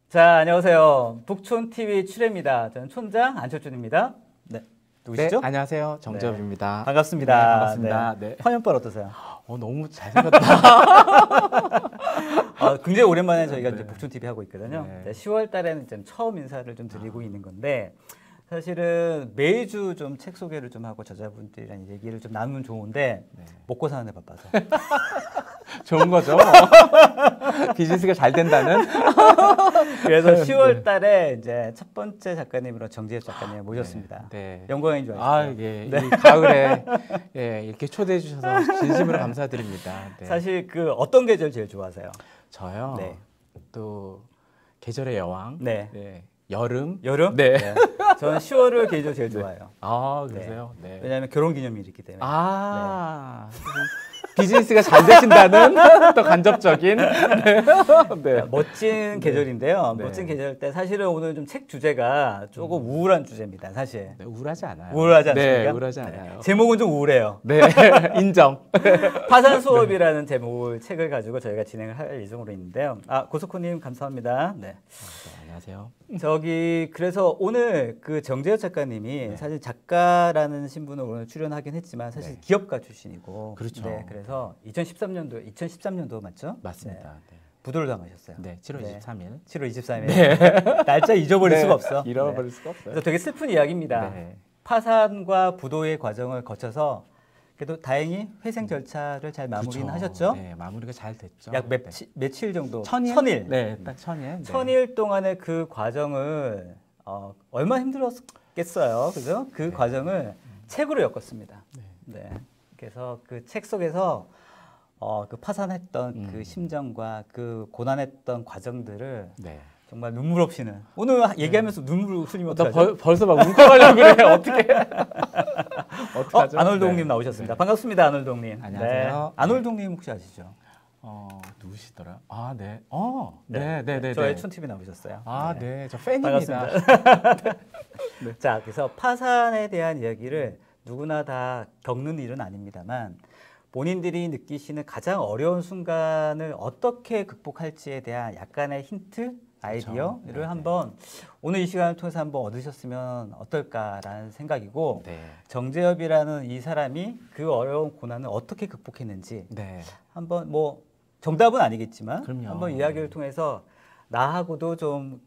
자, 안녕하세요. 북촌TV 출애입니다. 저는 촌장 안철준입니다. 네, 누구시죠? 네, 안녕하세요. 정재업입니다. 반갑습니다. 네, 반갑습니다. 네. 화면빨 어떠세요? 너무 잘생겼다. 굉장히 오랜만에 저희가 네. 이제 북촌TV 하고 있거든요. 네. 네, 10월 달에는 이제 처음 인사를 좀 드리고 있는 건데, 사실은 매주 좀 책 소개를 좀 하고 저자분들이랑 얘기를 좀 나누면 좋은데, 네. 먹고 사는 데 바빠서. 좋은 거죠. 비즈니스가 잘 된다는. 그래서 10월 달에 이제 첫 번째 작가님으로 정재엽 작가님 모셨습니다. 네. 영광인 줄 아시죠? 예. 네. 이 가을에 이렇게 초대해 주셔서 진심으로 감사드립니다. 네. 사실 그 어떤 계절 제일 좋아하세요? 저요. 네. 또 계절의 여왕. 네. 여름. 여름? 네. 저는 10월을 개인적으로 제일 좋아해요. 아, 그러세요? 네. 왜냐하면 결혼기념일이 있기 때문에. 비즈니스가 잘 되신다는 또 간접적인 네. 멋진 계절인데요. 네. 멋진 계절 때 사실은 오늘 좀 책 주제가 조금 우울한 주제입니다. 사실. 네, 우울하지 않아요. 우울하지 않습니까? 네, 우울하지 않아요. 제목은 좀 우울해요. 네, 인정. 파산 수업이라는 제목의 책을 가지고 저희가 진행을 할 예정으로 있는데요. 고석호님 감사합니다. 네. 안녕하세요. 그래서 오늘 그 정재엽 작가님이 사실 작가라는 신분으로 오늘 출연하긴 했지만 사실 기업가 출신이고. 그렇죠. 네, 그래서 2013년도 맞죠? 맞습니다. 네. 부도를 당하셨어요. 네, 7월 23일. 7월 23일. 날짜 잊어버릴 수가 없어. 잃어버릴 수가 없어요. 그래서 되게 슬픈 이야기입니다. 네. 파산과 부도의 과정을 거쳐서 그래도 다행히 회생 절차를 잘 마무리는 하셨죠? 네, 마무리가 잘 됐죠. 약 며칠 정도? 천일? 네, 딱 천일. 네. 천일 동안의 그 과정을 얼마나 힘들었겠어요. 그죠? 그 과정을 책으로 엮었습니다. 네. 그래서 그 책 속에서 그 파산했던 그 심정과 그 고난했던 과정들을 정말 눈물 없이는 오늘 얘기하면서 눈물 흘리면 어떡하죠? 벌써 막 울컥하려고 그래. 어떻게? 어떡하죠? 안월동님 나오셨습니다. 반갑습니다, 안월동님. 안녕하세요. 안월동님 혹시 아시죠? 누구시더라? 네. 저의 촌TV 나오셨어요. 네. 저 팬입니다. 반갑습니다. 자, 그래서 파산에 대한 이야기를 누구나 다 겪는 일은 아닙니다만 본인들이 느끼시는 가장 어려운 순간을 어떻게 극복할지에 대한 약간의 힌트, 아이디어를 그렇죠. 한번 오늘 이 시간을 통해서 한번 얻으셨으면 어떨까라는 생각이고 정재엽이라는 이 사람이 그 어려운 고난을 어떻게 극복했는지 한번 뭐 정답은 아니겠지만 그럼요. 한번 이야기를 통해서 나하고도 좀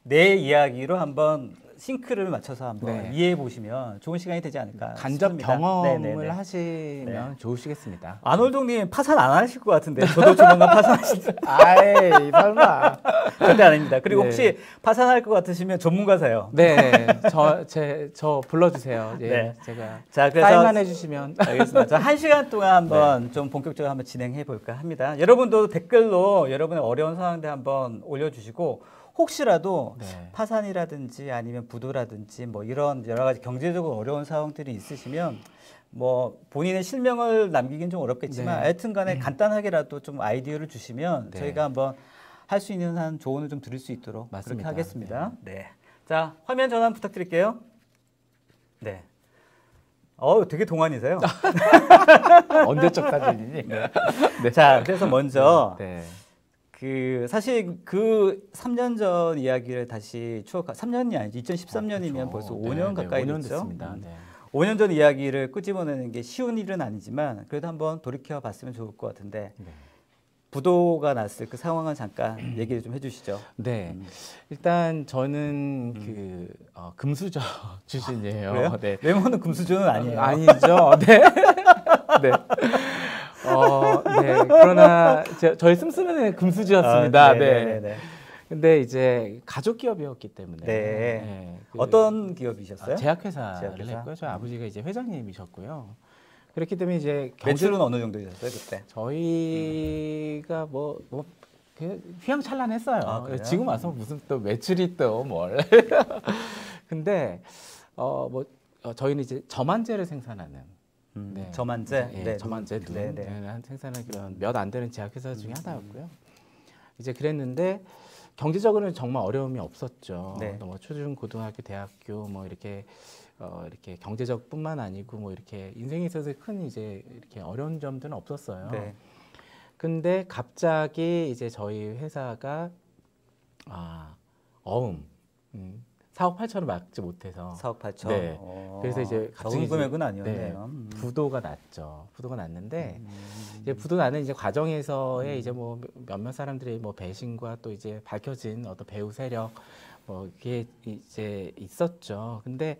내 이야기로 한번 싱크를 맞춰서 한번 이해해 보시면 좋은 시간이 되지 않을까 간접 싶습니다. 경험을 하시면 좋으시겠습니다. 안월동님 파산 안 하실 것 같은데 저도 조만간 파산하실 아이 설마 절대 아닙니다. 그리고 혹시 파산할 것 같으시면 전문가세요. 네, 저 불러주세요. 제가 그래서 사인만 해주시면 알겠습니다. 저 1시간 동안 한번 좀 본격적으로 한번 진행해 볼까 합니다. 여러분도 댓글로 여러분의 어려운 상황들 한번 올려주시고 혹시라도 파산이라든지 아니면 부도라든지 뭐 이런 여러 가지 경제적으로 어려운 상황들이 있으시면 뭐 본인의 실명을 남기긴 좀 어렵겠지만 하여튼간에 간단하게라도 좀 아이디어를 주시면 저희가 한번 할 수 있는 한 조언을 좀 드릴 수 있도록 그렇게 하겠습니다. 자, 화면 전환 부탁드릴게요. 네. 되게 동안이세요. 언제적 사진이니? 자, 그래서 먼저 사실 그 3년 전 이야기를 다시 3년이 아니지 2013년이면 벌써 5년 가까이 5년 됐죠. 됐습니다. 5년 전 이야기를 끄집어내는 게 쉬운 일은 아니지만 그래도 한번 돌이켜 봤으면 좋을 것 같은데 부도가 났을 그 상황을 잠깐 얘기를 좀 해주시죠. 네, 일단 저는 금수저 출신이에요. 그래요? 외모는 금수저는 아니에요. 아니죠. 그러나 저희 씀씀이는 금수저였습니다. 근데 이제 가족 기업이었기 때문에 어떤 기업이셨어요? 제약회사를 했고요. 저희 아버지가 이제 회장님이셨고요. 그렇기 때문에 이제 매출은 어느 정도 되셨어요 그때? 저희가 휘황찬란했어요. 지금 와서 무슨 또 매출이 또 뭘? 근데 저희는 이제 저만제를 생산하는 저만제, 저만제 눈 생산하는 그런 몇 안 되는 제약회사 중에 하나였고요. 이제 그랬는데 경제적으로는 정말 어려움이 없었죠. 뭐 초중 고등학교, 대학교 뭐 이렇게 경제적뿐만 아니고 뭐 이렇게 인생에 있어서 큰 이제 이렇게 어려운 점들은 없었어요. 근데 갑자기 이제 저희 회사가 어음. 4억 8천을 막지 못해서. 4억 8천. 네. 그래서 이제 적은 금액은 아니었네요. 네, 부도가 났죠. 부도가 났는데 이제 부도 나는 이제 과정에서의 이제 뭐 몇몇 사람들의 뭐 배신과 또 이제 밝혀진 어떤 배후 세력 뭐 이게 이제 있었죠. 근데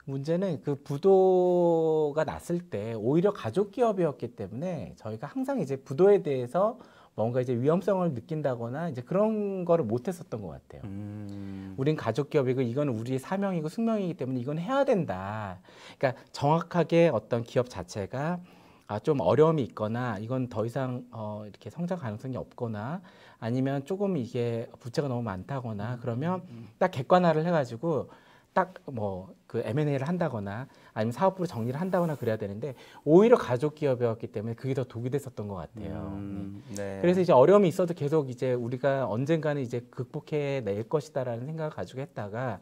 문제는 그 부도가 났을 때 오히려 가족 기업이었기 때문에 저희가 항상 이제 부도에 대해서 뭔가 이제 위험성을 느낀다거나 이제 그런 거를 못 했었던 것 같아요. 우린 가족 기업이고 이건 우리의 사명이고 숙명이기 때문에 이건 해야 된다. 그러니까 정확하게 어떤 기업 자체가 좀 어려움이 있거나 이건 더 이상 이렇게 성장 가능성이 없거나 아니면 조금 이게 부채가 너무 많다거나 그러면 딱 객관화를 해가지고 딱 뭐 그 M&A를 한다거나 아니면 사업부로 정리를 한다거나 그래야 되는데 오히려 가족 기업이었기 때문에 그게 더 독이 됐었던 것 같아요. 네. 그래서 이제 어려움이 있어도 계속 이제 우리가 언젠가는 이제 극복해낼 것이다라는 생각을 가지고 했다가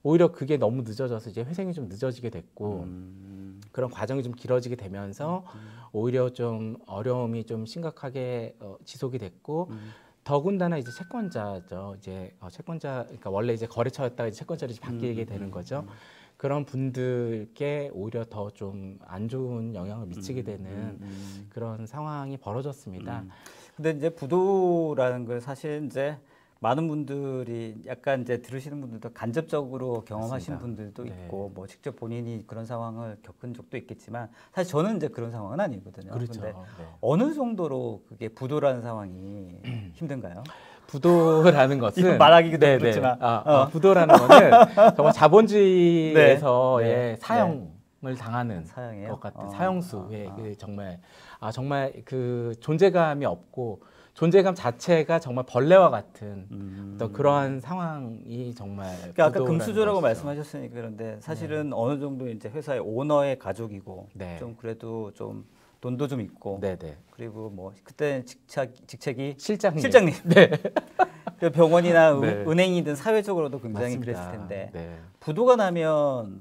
오히려 그게 너무 늦어져서 이제 회생이 좀 늦어지게 됐고 그런 과정이 좀 길어지게 되면서 오히려 좀 어려움이 좀 심각하게 지속이 됐고 더군다나 이제 채권자죠. 이제 채권자, 그러니까 원래 이제 거래처였다가 이제 채권자로 이제 바뀌게 되는 거죠. 그런 분들께 오히려 더 좀 안 좋은 영향을 미치게 되는 그런 상황이 벌어졌습니다. 근데 이제 부도라는 걸 사실 이제 많은 분들이 약간 이제 들으시는 분들도 간접적으로 경험하신 맞습니다. 분들도 네. 있고 뭐 직접 본인이 그런 상황을 겪은 적도 있겠지만 사실 저는 이제 그런 상황은 아니거든요. 그렇죠. 근데 네. 어느 정도로 그게 부도라는 상황이 힘든가요? 부도라는 것은 이거 말하기도 그렇지만 부도라는 거는 정말 자본주의에서의 네. 사형을 당하는 사형이에요? 것 같은 사형수의 정말 정말 그 존재감이 없고 존재감 자체가 정말 벌레와 같은 어떤 그러한 상황이 정말 그러니까 아까 부도라는 금수저라고 것이죠. 말씀하셨으니까 그런데 사실은 어느 정도 이제 회사의 오너의 가족이고 네. 좀 그래도 좀 돈도 좀 있고 네네. 그리고 뭐 그때 직책이 실장님. 네. 그 병원이나 네. 은행이든 사회적으로도 굉장히 맞습니다. 그랬을 텐데 네. 부도가 나면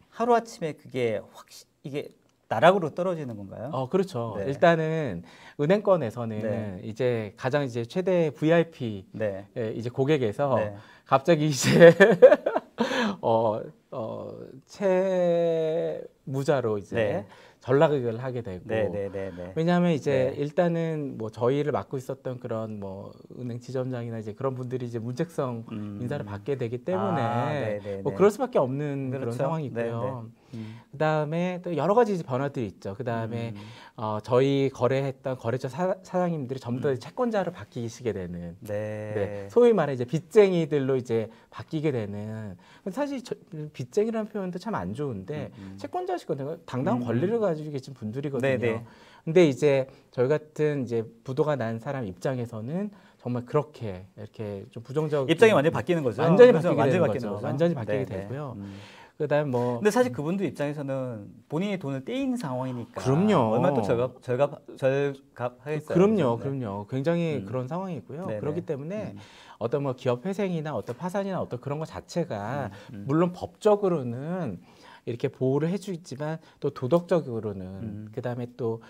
하루 아침에 그게 확 이게 나락으로 떨어지는 건가요? 그렇죠. 네. 일단은 은행권에서는 네. 이제 가장 이제 최대 VIP 네. 이제 고객에서 네. 갑자기 이제 채무자로 이제 네. 전락을 하게 되고 네. 왜냐하면 이제 네. 일단은 뭐 저희를 맡고 있었던 그런 뭐 은행 지점장이나 이제 그런 분들이 이제 문책성 인사를 받게 되기 때문에 뭐 그럴 수밖에 없는 그렇죠. 그런 상황이고요. 네. 그다음에 또 여러 가지 변화들이 있죠. 그다음에 저희 거래했던 거래처 사장님들이 전부 다 채권자로 바뀌시게 되는 네. 소위 말해 이제 빚쟁이들로 이제 바뀌게 되는 사실 빚쟁이라는 표현도 참 안 좋은데 채권자시거든요. 당당한 권리를 가지고 계신 분들이거든요. 네네. 근데 이제 저희 같은 이제 부도가 난 사람 입장에서는 정말 그렇게 이렇게 좀 부정적 입장이 완전히 바뀌는 거죠. 완전히 그렇죠? 바뀌게 되는 바뀌는 거죠. 완전히 바뀌게 되고요. 그다음 뭐 근데 사실 그분들 입장에서는 본인의 돈을 떼인 상황이니까 그럼요. 얼마나 또 절갑하겠어요. 그럼요. 굉장히 그런 상황이고요. 네네. 그렇기 때문에 어떤 뭐 기업 회생이나 어떤 파산이나 어떤 그런 것 자체가 물론 법적으로는 이렇게 보호를 해주지만 또 도덕적으로는 그다음에 또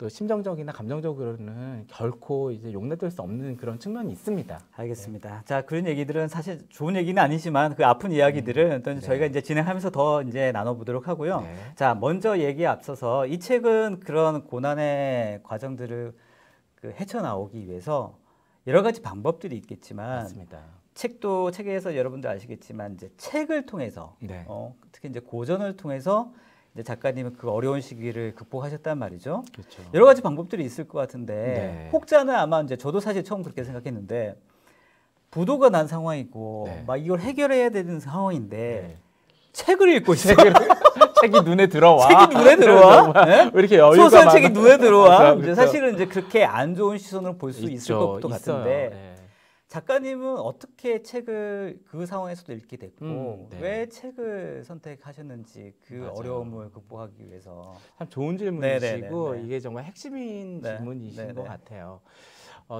심정적이나 감정적으로는 결코 이제 용납될 수 없는 그런 측면이 있습니다. 알겠습니다. 자, 그런 얘기들은 사실 좋은 얘기는 아니지만 그 아픈 이야기들은 또 저희가 이제 진행하면서 더 이제 나눠보도록 하고요. 네. 자, 먼저 얘기에 앞서서 이 책은 그런 고난의 과정들을 그 헤쳐나오기 위해서 여러 가지 방법들이 있겠지만 맞습니다. 책에서 여러분들 아시겠지만 이제 책을 통해서 네. 특히 이제 고전을 통해서 이제 작가님은 그 어려운 시기를 극복하셨단 말이죠. 그렇죠. 여러 가지 방법들이 있을 것 같은데 네. 혹자는 아마 이제 저도 사실 처음 그렇게 생각했는데 부도가 난 상황이고 네. 막 이걸 해결해야 되는 상황인데 네. 책을 읽고 있어. 책이 눈에 들어와. 책이 눈에 들어와. 네? 왜 이렇게 여유가 소설 책이 눈에 들어와. 그렇죠. 사실은 이제 그렇게 안 좋은 시선으로 볼 수 있을 것도 있어요. 같은데 네. 작가님은 어떻게 책을 그 상황에서도 읽게 됐고 네. 왜 책을 선택하셨는지 그 맞아요. 어려움을 극복하기 위해서 참 좋은 질문이시고 네네네네. 이게 정말 핵심인 네. 질문이신 네네. 것 같아요.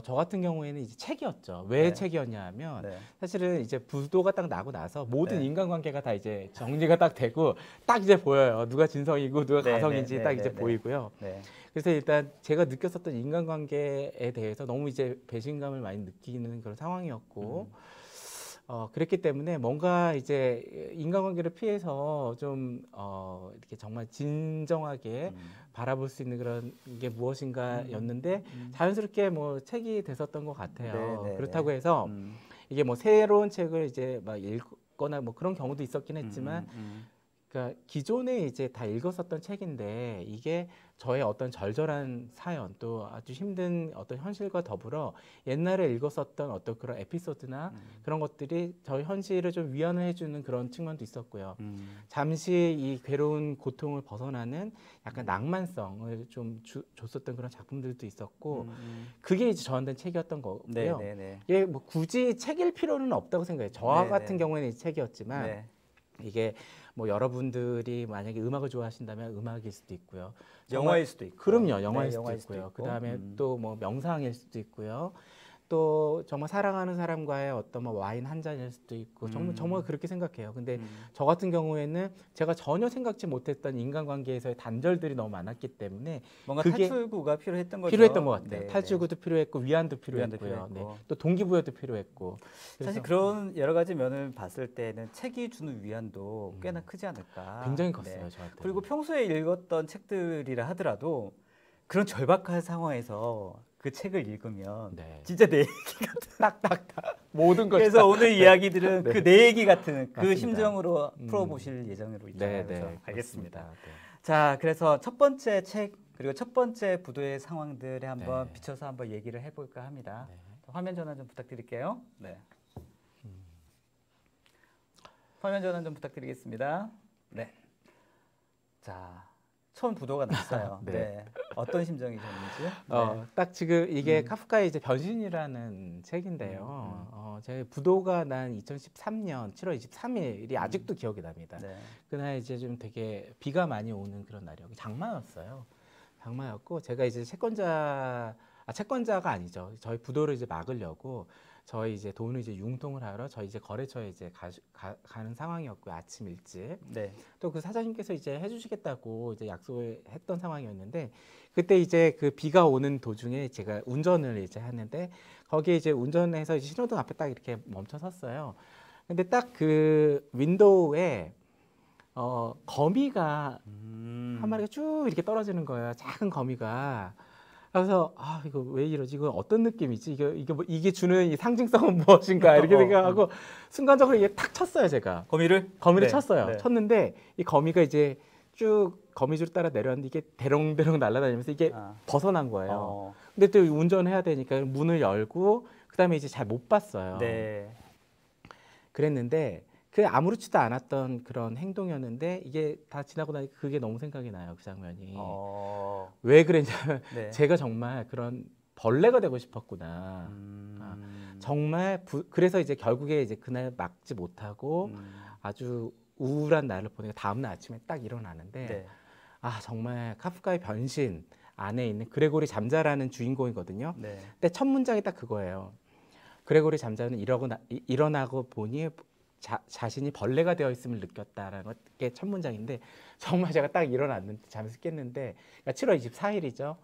저 같은 경우에는 이제 책이었죠. 왜 네. 책이었냐면 네. 사실은 이제 부도가 딱 나고 나서 모든 네. 인간관계가 다 이제 정리가 딱 되고 딱 이제 보여요. 누가 진성이고 누가 네, 가성인지 네, 딱 네, 이제 네, 보이고요. 네. 그래서 일단 제가 느꼈었던 인간관계에 대해서 너무 이제 배신감을 많이 느끼는 그런 상황이었고 그랬기 때문에 뭔가 이제 인간관계를 피해서 좀 이렇게 정말 진정하게 바라볼 수 있는 그런 게 무엇인가였는데 자연스럽게 뭐 책이 됐었던 것 같아요. 그렇다고 해서 이게 뭐 새로운 책을 이제 막 읽거나 뭐 그런 경우도 있었긴 했지만 그러니까 기존에 이제 다 읽었었던 책인데 이게 저의 어떤 절절한 사연 또 아주 힘든 어떤 현실과 더불어 옛날에 읽었었던 어떤 그런 에피소드나 그런 것들이 저희 현실을 좀 위안을 해주는 그런 측면도 있었고요. 잠시 이 괴로운 고통을 벗어나는 약간 낭만성을 좀 줬었던 그런 작품들도 있었고 그게 이제 저한테는 책이었던 거고요. 이게 뭐 굳이 책일 필요는 없다고 생각해요. 저와 같은 경우에는 책이었지만 이게 뭐 여러분들이 만약에 음악을 좋아하신다면 음악일 수도 있고요. 영화일 수도 있고. 그럼요. 영화일 수도 있고요. 그다음에 또 뭐 명상일 수도 있고요. 또 정말 사랑하는 사람과의 어떤 뭐 와인 한 잔일 수도 있고 정말 그렇게 생각해요. 근데 저 같은 경우에는 제가 전혀 생각지 못했던 인간관계에서의 단절들이 너무 많았기 때문에 뭔가 탈출구가 필요했던 거죠. 필요했던 것 같아요. 탈출구도 필요했고 위안도 필요했고요. 또 동기부여도 필요했고. 사실 그런 여러 가지 면을 봤을 때는 책이 주는 위안도 꽤나 크지 않을까. 굉장히 컸어요. 저한테. 그리고 평소에 읽었던 책들이라 하더라도 그런 절박한 상황에서 그 책을 읽으면 진짜 내 얘기 같은 딱딱딱 모든 것. 그래서 오늘 이야기들은 그 내 얘기 같은 그 심정으로 풀어보실 예정으로 있잖아요. 그렇죠? 알겠습니다. 자, 그래서 첫 번째 책 그리고 첫 번째 부도의 상황들에 한번 비춰서 한번 얘기를 해볼까 합니다. 화면 전환 좀 부탁드릴게요. 네. 화면 전환 좀 부탁드리겠습니다. 네. 자. 처음 부도가 났어요. 어떤 심정이셨는지? 딱 지금 이게 카프카의 이제 변신이라는 책인데요. 제 부도가 난 2013년 7월 23일이 아직도 기억이 납니다. 그날 이제 좀 되게 비가 많이 오는 그런 날이었고 장마였어요. 장마였고 제가 이제 채권자가 아니죠. 저희 부도를 이제 막으려고 저희 이제 돈을 이제 융통을 하러 저희 이제 거래처에 이제 가는 상황이었고요. 아침 일찍. 또 그 사장님께서 이제 해주시겠다고 이제 약속을 했던 상황이었는데 그때 이제 그 비가 오는 도중에 제가 운전을 이제 하는데 거기에 이제 운전해서 이제 신호등 앞에 딱 이렇게 멈춰 섰어요. 근데 딱 그 윈도우에 거미가 한 마리가 쭉 이렇게 떨어지는 거예요. 작은 거미가. 그래서 이거 왜 이러지? 이거 어떤 느낌이지? 이게 주는 이 상징성은 무엇인가? 이렇게 생각하고 순간적으로 이게 탁 쳤어요, 제가. 거미를 쳤어요. 쳤는데 이 거미가 이제 쭉 거미줄 따라 내려왔는데 이게 대롱대롱 날아다니면서 이게 벗어난 거예요. 근데 또 운전해야 되니까 문을 열고 그다음에 이제 잘 못 봤어요. 그랬는데 그 아무렇지도 않았던 그런 행동이었는데 이게 다 지나고 나니까 그게 너무 생각이 나요. 그 장면이. 왜 그랬냐면 제가 정말 그런 벌레가 되고 싶었구나. 정말 그래서 이제 결국에 이제 그날 막지 못하고 아주 우울한 날을 보내고 다음날 아침에 딱 일어나는데 정말 카프카의 변신 안에 있는 그레고리 잠자라는 주인공이거든요. 근데 첫 문장이 딱 그거예요. 그레고리 잠자는 일어나고 보니 자신이 벌레가 되어 있음을 느꼈다라는 게 첫 문장인데 정말 제가 딱 일어났는데 잠에서 깼는데 그러니까 7월 24일이죠.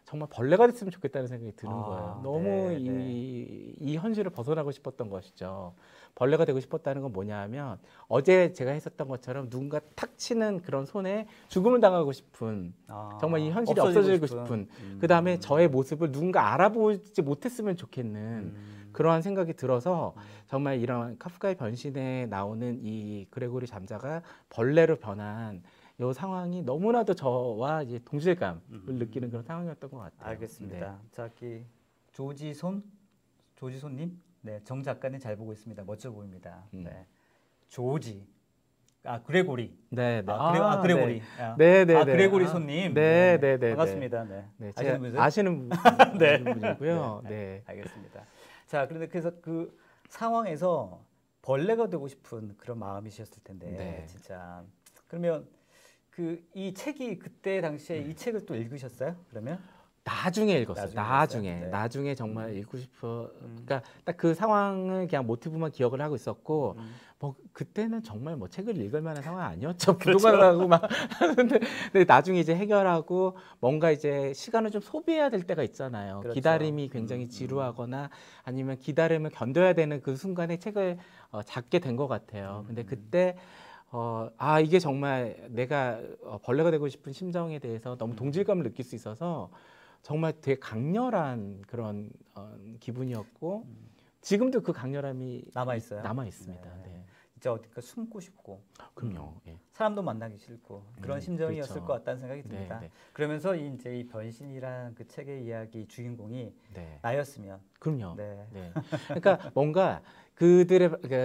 정말 벌레가 됐으면 좋겠다는 생각이 드는 거예요. 너무 이 현실을 벗어나고 싶었던 것이죠. 벌레가 되고 싶었다는 건 뭐냐 하면 어제 제가 했었던 것처럼 누군가 탁 치는 그런 손에 죽음을 당하고 싶은 정말 이 현실이 없어지고 싶은 그다음에 저의 모습을 누군가 알아보지 못했으면 좋겠는 그러한 생각이 들어서 정말 이런 카프카의 변신에 나오는 이 그레고리 잠자가 벌레로 변한 이 상황이 너무나도 저와 이제 동질감을 느끼는 그런 상황이었던 것 같아요. 알겠습니다. 자, 여기 조지손님, 정 작가님 잘 보고 있습니다. 멋져 보입니다. 조지, 그레고리, 그레고리, 그레고리 손님, 반갑습니다. 아시는 분이고요. 알겠습니다. 자, 그래서 그 상황에서 벌레가 되고 싶은 그런 마음이셨을 텐데, 진짜 그러면 이 책이 그때 당시에 이 책을 또 읽으셨어요? 그러면? 나중에 읽었어요. 나중에. 네. 나중에 정말 읽고 싶어. 그러니까 딱 그 상황을 그냥 모티브만 기억을 하고 있었고 뭐 그때는 정말 뭐 책을 읽을 만한 상황 아니었죠. 부도가 나고 막 하는데 근데 나중에 이제 해결하고 뭔가 이제 시간을 좀 소비해야 될 때가 있잖아요. 그렇죠. 기다림이 굉장히 지루하거나 아니면 기다림을 견뎌야 되는 그 순간에 책을 잡게 된 것 같아요. 근데 그때 이게 정말 내가 벌레가 되고 싶은 심정에 대해서 너무 동질감을 느낄 수 있어서 정말 되게 강렬한 그런 기분이었고 지금도 그 강렬함이 남아 있습니다. 네. 진짜 어딘가 숨고 싶고, 그럼요. 예. 사람도 만나기 싫고 그런 심정이었을 그렇죠. 것 같다는 생각이 듭니다. 네. 그러면서 이제 이 변신이라는 그 책의 이야기 주인공이 네. 나였으면, 그럼요. 네. 네. 그러니까 뭔가 그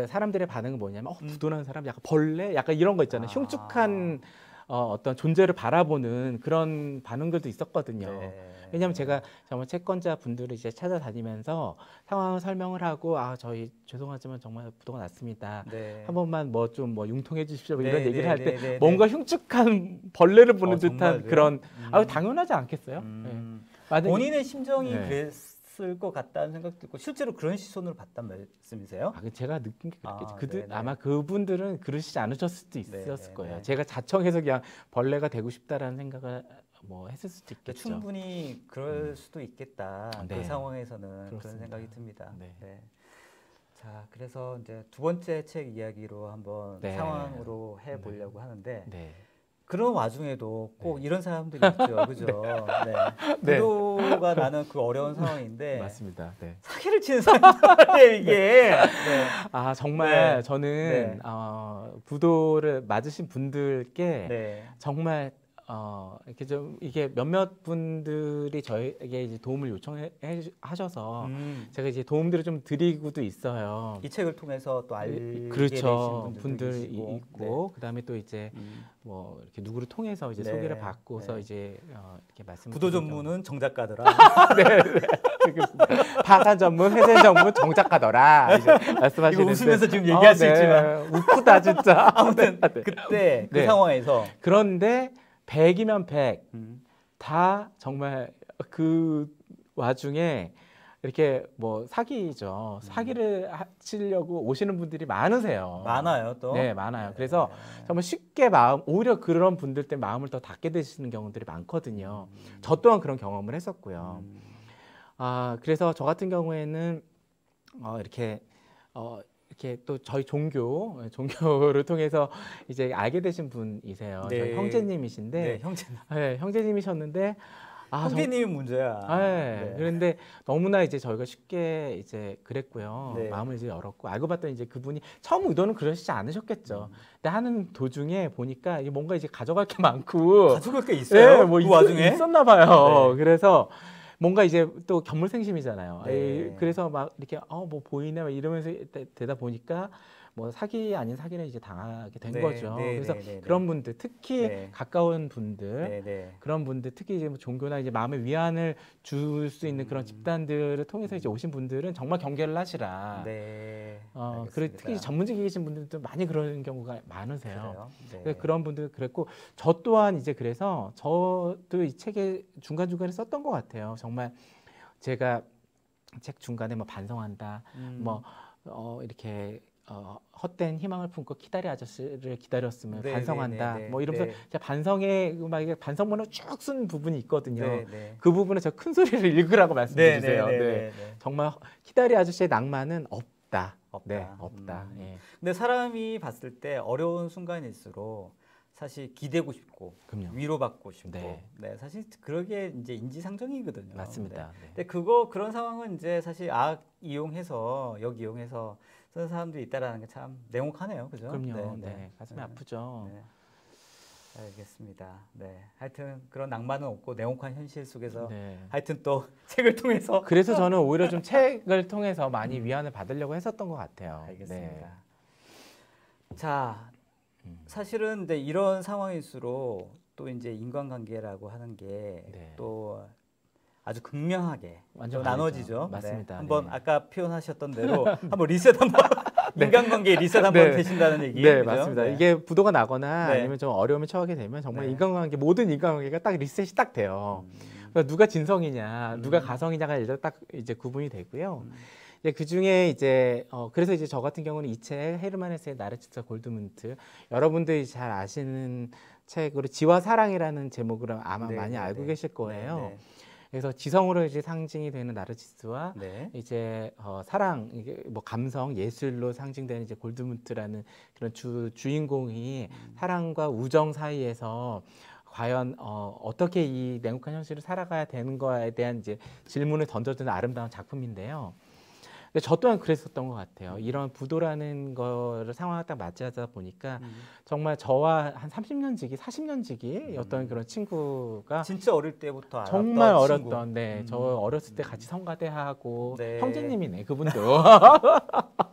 사람들의 반응은 뭐냐면 부도난 사람, 약간 벌레, 약간 이런 거 있잖아요. 흉측한 어떤 존재를 바라보는 그런 반응들도 있었거든요. 네. 왜냐하면 제가 정말 채권자 분들을 이제 찾아다니면서 상황을 설명을 하고 저희 죄송하지만 정말 부도가 났습니다. 네. 한 번만 뭐 좀 융통해 주십시오. 뭐 네, 이런 얘기를 네, 할 때 네, 뭔가 흉측한 벌레를 보는 듯한 정말요? 그런 당연하지 않겠어요? 네. 본인의 심정이 네. 그랬을 것 같다는 생각도 있고 실제로 그런 시선으로 봤단 말씀이세요? 제가 느낀 게 그렇겠죠. 네네. 아마 그분들은 그러시지 않으셨을 수도 있었을 네네. 거예요. 제가 자청해서 그냥 벌레가 되고 싶다라는 생각을 뭐 했을 수도 있겠죠. 충분히 그럴 수도 있겠다. 네. 그 상황에서는 그렇습니다. 그런 생각이 듭니다. 네. 네. 자, 그래서 이제 두 번째 책 이야기로 한번 네. 상황으로 해보려고 하는데 네. 그런 와중에도 꼭 이런 사람들이 있죠, 그죠? 네. 네. 부도가 나는 그 어려운 상황인데 맞습니다. 네. 사기를 치는 사람들이에요, 이게. 네. 정말 네. 저는 부도를 맞으신 분들께 네. 정말 이렇게 좀 이게 몇몇 분들이 저에게 이제 도움을 요청하셔서 제가 이제 도움들을 좀 드리고도 있어요. 이 책을 통해서 또 알게 그렇죠. 되신 분들이 계시고. 있고 그다음에 또 이제 뭐 이렇게 누구를 통해서 이제 네. 소개를 받고서 네. 이제 이렇게 말씀. 부도 전문은 정작가더라. 네. 파산 전문, 회생 전문, 정작가더라. 이제 말씀하시는데 이거 웃으면서 지금 얘기할 수 있지만 웃구다 진짜. 아무튼 그때 그 네. 상황에서 그런데 100이면 100. 다 정말 그 와중에 이렇게 뭐 사기죠. 사기를 치려고 오시는 분들이 많으세요. 많아요, 또. 네, 많아요. 네. 그래서 정말 쉽게 오히려 그런 분들 때문에 마음을 더 닫게 되시는 경우들이 많거든요. 저 또한 그런 경험을 했었고요. 그래서 저 같은 경우에는 이렇게 또 저희 종교를 통해서 이제 알게 되신 분이세요. 네. 저희 형제님이신데, 네, 형제님. 네, 형제님이셨는데, 형제님이 문제야. 네. 그런데 너무나 이제 저희가 쉽게 이제 그랬고요. 네. 마음을 이제 열었고 알고 봤더니 이제 그분이 처음 의도는 그러시지 않으셨겠죠. 근데 하는 도중에 보니까 이게 뭔가 이제 가져갈 게 많고 가져갈 게 있어요. 네, 뭐 그 와중에 있었나 봐요. 네. 그래서 뭔가 이제 또 견물생심이잖아요. 네. 그래서 막 이렇게 뭐 보이네 막 이러면서 되다 보니까 뭐 사기 아닌 사기를 이제 당하게 된 네, 거죠. 네, 그래서 네, 네, 그런 분들 특히 네. 가까운 분들 네, 네. 그런 분들 특히 이제 뭐 종교나 이제 마음의 위안을 줄 수 있는 그런 집단들을 통해서 이제 오신 분들은 정말 경계를 하시라. 네. 그리고 특히 전문직에 계신 분들도 많이 그런 경우가 많으세요. 네. 그런 분들 그랬고 저 또한 이제 그래서 저도 이 책에 중간중간에 썼던 것 같아요. 정말 제가 책 중간에 뭐 반성한다, 뭐 이렇게 헛된 희망을 품고 키다리 아저씨를 기다렸으면 네, 반성한다. 네, 네, 뭐 이러면서 네. 제가 반성에 막 반성문을 쭉 쓴 부분이 있거든요. 네, 네. 그 부분을 저 큰 소리를 읽으라고 말씀드리세요. 네, 네, 네. 네, 네. 정말 키다리 아저씨의 낭만은 없다. 없다. 네, 없다. 예. 근데 사람이 봤을 때 어려운 순간일수록 사실 기대고 싶고 그럼요. 위로받고 싶고 네. 사실 그러게 이제 인지상정이거든요. 맞습니다. 네. 네. 근데 그런 상황은 이제 사실 역 이용해서 쓰는 사람들이 있다라는 게 참 냉혹하네요, 그죠? 그럼요. 네. 가슴이 아프죠. 네. 알겠습니다. 네, 하여튼 그런 낭만은 없고 냉혹한 현실 속에서 네. 하여튼 또 책을 통해서 그래서 저는 오히려 좀 책을 통해서 많이 위안을 받으려고 했었던 것 같아요. 알겠습니다. 네. 자, 사실은 근데 이런 상황일수록 또 이제 인간관계라고 하는 게 또 아주 극명하게 완전 나눠지죠. 맞습니다. 네. 한번 네. 아까 표현하셨던 대로 한번 리셋 한번 인간관계 리셋 한번 되신다는 얘기. 네, 그죠? 맞습니다. 네. 이게 부도가 나거나 네. 아니면 좀 어려움에 처하게 되면 정말 네. 인간관계 모든 인간관계가 딱 리셋이 딱 돼요. 그러니까 누가 진성이냐, 누가 가성이냐가 일단 딱 이제 구분이 되고요. 이제 그 중에 이제 그래서 이제 저 같은 경우는 이 책 헤르만 헤세의 나르치스와 골드문트, 여러분들이 잘 아시는 책으로 지와 사랑이라는 제목으로 아마 많이 알고 계실 거예요. 그래서 지성으로 이제 상징이 되는 나르치스와 이제 사랑, 이게 뭐 감성, 예술로 상징되는 이제 골드문트라는 그런 주인공이 사랑과 우정 사이에서 과연 어떻게 이 냉혹한 현실을 살아가야 되는 거에 대한 이제 질문을 던져주는 아름다운 작품인데요. 근데 저 또한 그랬었던 것 같아요. 이런 부도라는 거를 상황을 딱 맞이하다 보니까 정말 저와 한 30년 지기, 40년 지기 어떤 그런 친구가 진짜 어릴 때부터 알았던 정말 친구. 어렸던, 네, 저 어렸을 때 같이 성가대하고 형제님이네, 그분도.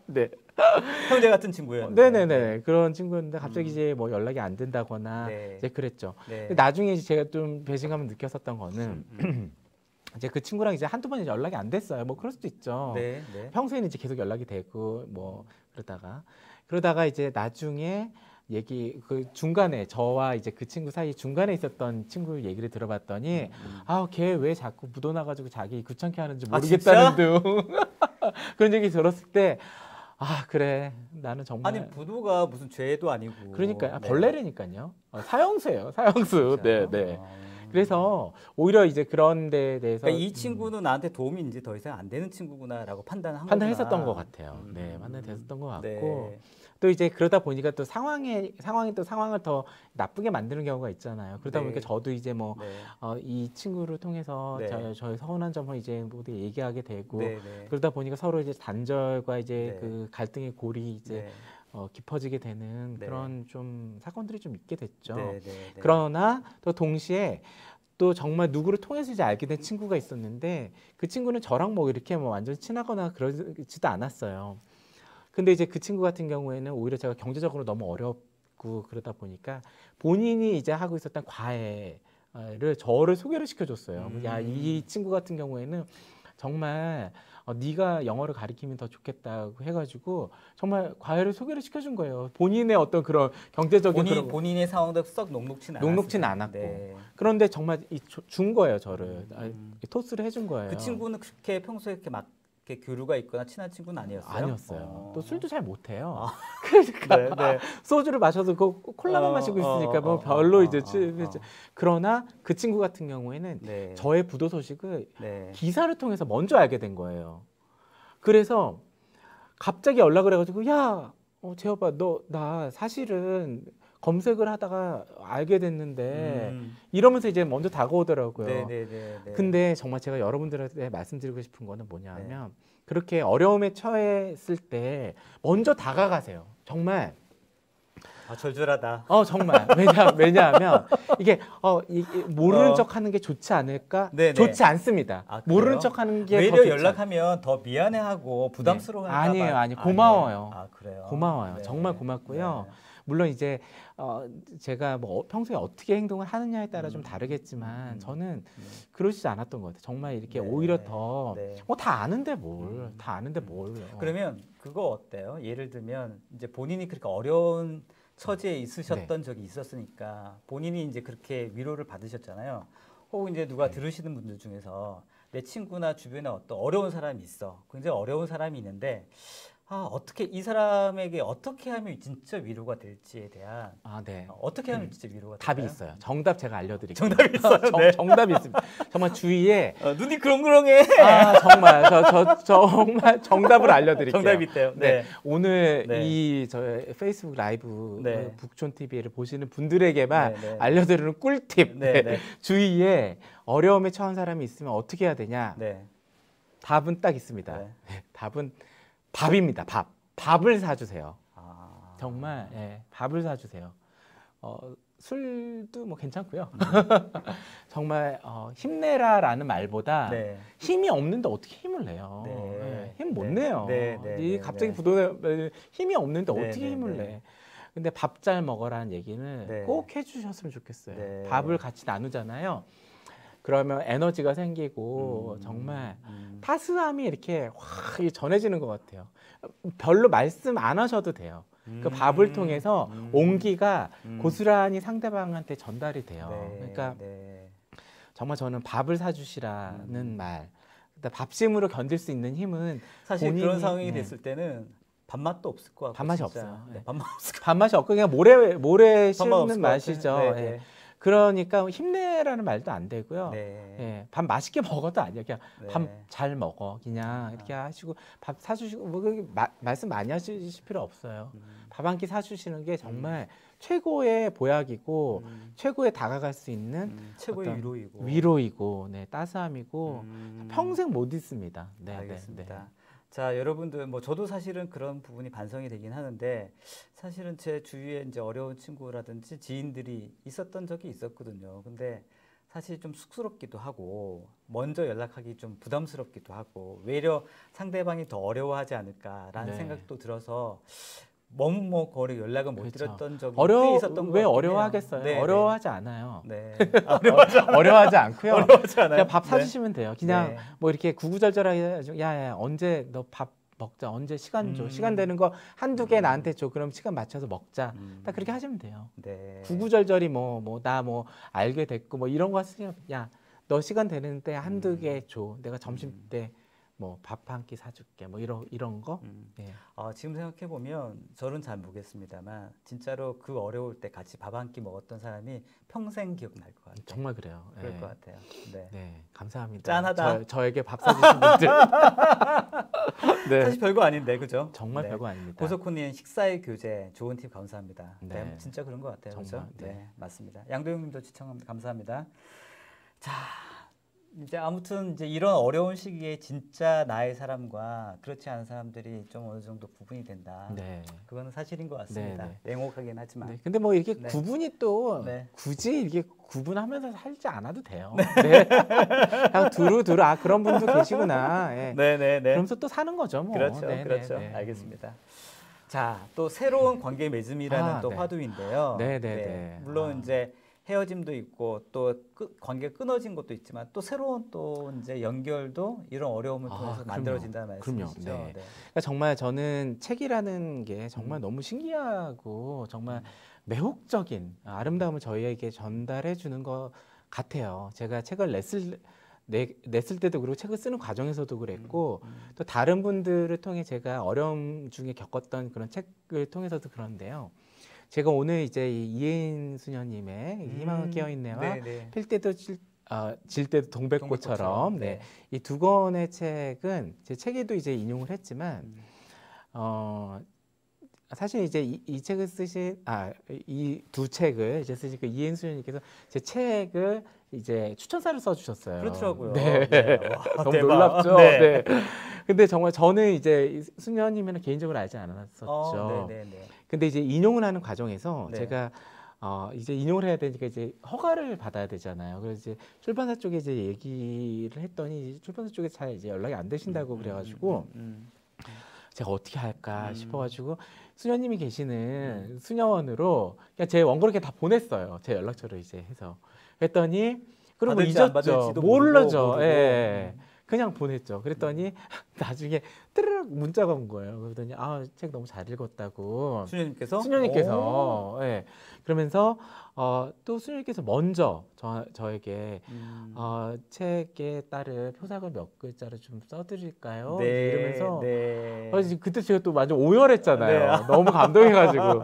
네. 형제 같은 친구예요. 네네네. 그런 친구였는데 갑자기 이제 뭐 연락이 안 된다거나 이제 그랬죠. 근데 나중에 이제 제가 좀 배신감을 느꼈었던 거는 이제 그 친구랑 이제 한두 번 연락이 안 됐어요. 뭐 그럴 수도 있죠. 평소에는 이제 계속 연락이 되고 뭐 그러다가 이제 나중에 그 중간에 저와 이제 그 친구 사이 중간에 있었던 친구 얘기를 들어봤더니 걔 왜 자꾸 묻어나가지고 자기 귀찮게 하는지 모르겠다는 등 그런 얘기 들었을 때 그래, 나는 정말. 아니, 부도가 무슨 죄도 아니고. 그러니까 벌레라니까요. 사형수예요, 사형수. 네. 그래서 오히려 이제 그런 데에 대해서 그러니까 이 친구는 나한테 도움이 이제 더 이상 안 되는 친구구나라고 판단했었던 것 같아요. 네, 판단했었던 것 같고 또 이제 그러다 보니까 또 상황이 또 상황을 더 나쁘게 만드는 경우가 있잖아요. 그러다 보니까 저도 이제 뭐 이 친구를 통해서 저의 서운한 점을 이제 모두 얘기하게 되고 그러다 보니까 서로 이제 단절과 이제 그 갈등의 골이 이제 깊어지게 되는 그런 좀 사건들이 좀 있게 됐죠. 그러나 또 동시에 또 정말 누구를 통해서 이제 알게 된 친구가 있었는데 그 친구는 저랑 뭐 이렇게 뭐 완전 친하거나 그러지도 않았어요. 근데 이제 그 친구 같은 경우에는 오히려 제가 경제적으로 너무 어렵고 그러다 보니까 본인이 이제 하고 있었던 과외를 저를 소개를 시켜줬어요. 야, 이 친구 같은 경우에는 정말 네가 영어를 가르치면 더 좋겠다고 해가지고 정말 과외를 소개를 시켜준 거예요. 본인의 어떤 그런 경제적인 본인의 상황도 썩 녹록진 않았고 그런데 정말 준 거예요, 저를. 토스를 해준 거예요. 그 친구는 그렇게 평소에 이렇게 막 이렇게 교류가 있거나 친한 친구는 아니었어요? 아니었어요. 또 술도 잘 못해요. 그러니까 소주를 마셔도 그 콜라만 마시고 있으니까 뭐 별로 이제 그러나 그 친구 같은 경우에는 저의 부도 소식을 기사를 통해서 먼저 알게 된 거예요. 그래서 갑자기 연락을 해가지고 야, 재호빠 나 사실은 검색을 하다가 알게 됐는데 이러면서 이제 먼저 다가오더라고요. 근데 정말 제가 여러분들한테 말씀드리고 싶은 거는 뭐냐면 그렇게 어려움에 처했을 때 먼저 다가가세요. 정말. 절절하다. 정말. 왜냐하면 이게 모르는 척하는 게 좋지 않을까? 좋지 않습니다. 모르는 척하는 게 외려 연락하면 더 미안해하고 부담스러워할까 봐. 아니에요. 고마워요. 그래요. 고마워요. 정말 고맙고요. 물론 이제 제가 뭐 평소에 어떻게 행동을 하느냐에 따라 좀 다르겠지만 저는 그러시지 않았던 것 같아요. 정말 이렇게 오히려 더 다 아는데 뭘, 다 아는데 뭘. 그러면 그거 어때요? 예를 들면 이제 본인이 그렇게 어려운 처지에 있으셨던 적이 있었으니까 본인이 이제 그렇게 위로를 받으셨잖아요. 혹은 이제 누가 들으시는 분들 중에서 내 친구나 주변에 어떤 어려운 사람이 있어. 굉장히 어려운 사람이 있는데 어떻게 이 사람에게 어떻게 하면 진짜 위로가 될지에 대한 어떻게 하면 진짜 위로가 답이 될까요? 있어요. 정답 제가 알려드릴게요. 정답이 있어요. 정답이 있습니다. 정말 주위에 눈이 그렁그렁해. 정말 정말 정답을 알려드릴게요. 정답이 있대요. 오늘 이 저의 페이스북 라이브 북촌 TV를 보시는 분들에게만 알려드리는 꿀팁. 주위에 어려움에 처한 사람이 있으면 어떻게 해야 되냐? 답은 딱 있습니다. 답은 밥입니다. 밥을 사주세요. 정말 밥을 사주세요. 술도 뭐 괜찮고요. 정말 힘내라라는 말보다 힘이 없는데 어떻게 힘을 내요? 힘 못 내요. 갑자기 힘이 없는데 어떻게 힘을 내? 근데 밥 잘 먹어라는 얘기는 꼭 해주셨으면 좋겠어요. 밥을 같이 나누잖아요. 그러면 에너지가 생기고 정말 따스함이 이렇게 확 전해지는 것 같아요. 별로 말씀 안 하셔도 돼요. 그 밥을 통해서 온기가 고스란히 상대방한테 전달이 돼요. 그러니까 정말 저는 밥을 사주시라는 말, 밥심으로 견딜 수 있는 힘은 사실 본인이, 그런 상황이 됐을 때는 밥맛도 없을 것 같고 밥맛이 진짜. 없어요. 네, 밥맛 없을 것 밥맛이 없고 그냥 모래 밥맛 없을 씹는 것 맛이죠. 같아. 네, 예. 네. 그러니까 힘내라는 말도 안 되고요. 네. 예, 밥 맛있게 먹어도 아니야. 그냥 네. 밥 잘 먹어. 그냥 이렇게 하시고 밥 사주시고 뭐 말씀 많이 하실 필요 없어요. 밥 한 끼 사주시는 게 정말 최고의 보약이고 최고에 다가갈 수 있는 최고의 어떤 위로이고 네, 따스함이고 평생 못 잊습니다. 네, 알겠습니다. 네. 자, 여러분들 뭐 저도 사실은 그런 부분이 반성이 되긴 하는데 사실은 제 주위에 이제 어려운 친구라든지 지인들이 있었던 적이 있었거든요. 근데 사실 좀 쑥스럽기도 하고 먼저 연락하기 좀 부담스럽기도 하고 외려 상대방이 더 어려워하지 않을까라는 네. 생각도 들어서 머뭇거리 연락을 못 그렇죠. 드렸던 적이 꽤 있었던 왜 것 같긴 어려워하겠어요? 해요. 네, 어려워하지 않아요. 네. 어려워하지 않고요. 어려워하지 않아요. 그냥 밥 네. 사주시면 돼요. 그냥 네. 뭐 이렇게 구구절절하게 야 언제 너 밥 먹자. 언제 시간 줘. 시간 되는 거 한두 개 나한테 줘. 그럼 시간 맞춰서 먹자. 딱 그렇게 하시면 돼요. 네. 구구절절히 나 알게 됐고 뭐 이런 거 하시면 야 너 시간 되는데 한두 개 줘. 내가 점심 때 뭐 밥 한 끼 사줄게. 뭐 이런 거. 예. 지금 생각해 보면 저는 잘 모르겠습니다만 진짜로 그 어려울 때 같이 밥 한 끼 먹었던 사람이 평생 기억날 것 같아요. 정말 그래요. 그럴 예. 것 같아요. 네. 네, 감사합니다. 짠하다. 저에게 밥 사주신 분들. 네. 사실 별거 아닌데 그죠? 정말 네. 별거 아닙니다. 고석훈님 식사의 교제 좋은 팁 감사합니다. 네. 네, 진짜 그런 것 같아요. 정말, 그죠? 네. 네, 맞습니다. 양도영님도 시청 감사합니다. 자, 이제 아무튼 이제 이런 어려운 시기에 진짜 나의 사람과 그렇지 않은 사람들이 좀 어느 정도 구분이 된다. 네. 그거는 사실인 것 같습니다. 네, 냉혹하긴 하지만. 네. 근데 뭐 이렇게 네. 구분이 또 네. 굳이 이렇게 구분하면서 살지 않아도 돼요. 네. 그냥 두루두루 그런 분도 계시구나. 예. 네네네. 그러면서 또 사는 거죠, 뭐. 그렇죠, 네, 그렇죠. 네, 네. 알겠습니다. 자, 또 새로운 관계 맺음이라는 또 네. 화두인데요. 네, 네, 네. 물론 이제 헤어짐도 있고 또 관계 끊어진 것도 있지만 또 새로운 또 이제 연결도 이런 어려움을 통해서 만들어진다는 말씀이시죠. 그럼요. 네. 네. 그러니까 정말 저는 책이라는 게 정말 너무 신기하고 정말 매혹적인 아름다움을 저희에게 전달해 주는 것 같아요. 제가 책을 냈을 때도 그렇고 책을 쓰는 과정에서도 그랬고 또 다른 분들을 통해 제가 어려움 중에 겪었던 그런 책을 통해서도 그런데요. 제가 오늘 이제 이혜인 수녀님의 희망은 깨어있네와 필 때도 질 때도 동백꽃처럼 네. 이 두 권의 책은 제 책에도 이제 인용을 했지만 사실 이제 이 책을 쓰신 이 두 책을 이제 쓰신 그 이혜인 수녀님께서 제 책을 이제 추천사를 써주셨어요. 그렇더라고요. 네. 네. 와, 너무 대박. 놀랍죠. 네. 네. 근데 정말 저는 이제 수녀님은 개인적으로 알지 않았었죠. 네네네. 근데 이제 인용을 하는 과정에서 네. 제가 이제 인용을 해야 되니까 이제 허가를 받아야 되잖아요. 그래서 이제 출판사 쪽에 이제 얘기를 했더니 출판사 쪽에 잘 이제 연락이 안 되신다고 그래가지고 제가 어떻게 할까 싶어가지고 수녀님이 계시는 수녀원으로 그냥 제 원고를 이렇게 다 보냈어요. 제 연락처를 이제 해서 그랬더니 그리고 잊었죠. 모르죠. 예. 그냥 보냈죠. 그랬더니 나중에 뜨르륵 문자가 온 거예요. 그러더니 책 너무 잘 읽었다고. 수녀님께서 예. 그러면서 또 수녀님께서 먼저 저에게 책에 따른 표사글 몇 글자를 좀 써드릴까요? 네, 이러면서 네. 그때 제가 또 완전 오열했잖아요. 네. 너무 감동해가지고.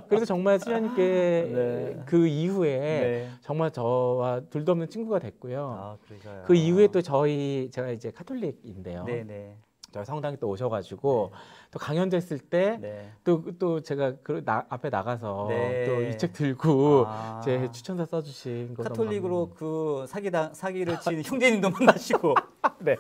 그래서 정말 수녀님께 네. 그 이후에 네. 정말 저와 둘도 없는 친구가 됐고요. 그 이후에 또 제가 이제 카톨릭인데요. 네네. 저희 성당에 또 오셔가지고 네. 또 강연됐을 때 또 제가 앞에 나가서 네. 또 이 책 들고 제 추천사 써주신 거 카톨릭으로 그 사기를 친 형제님도 만나시고 네.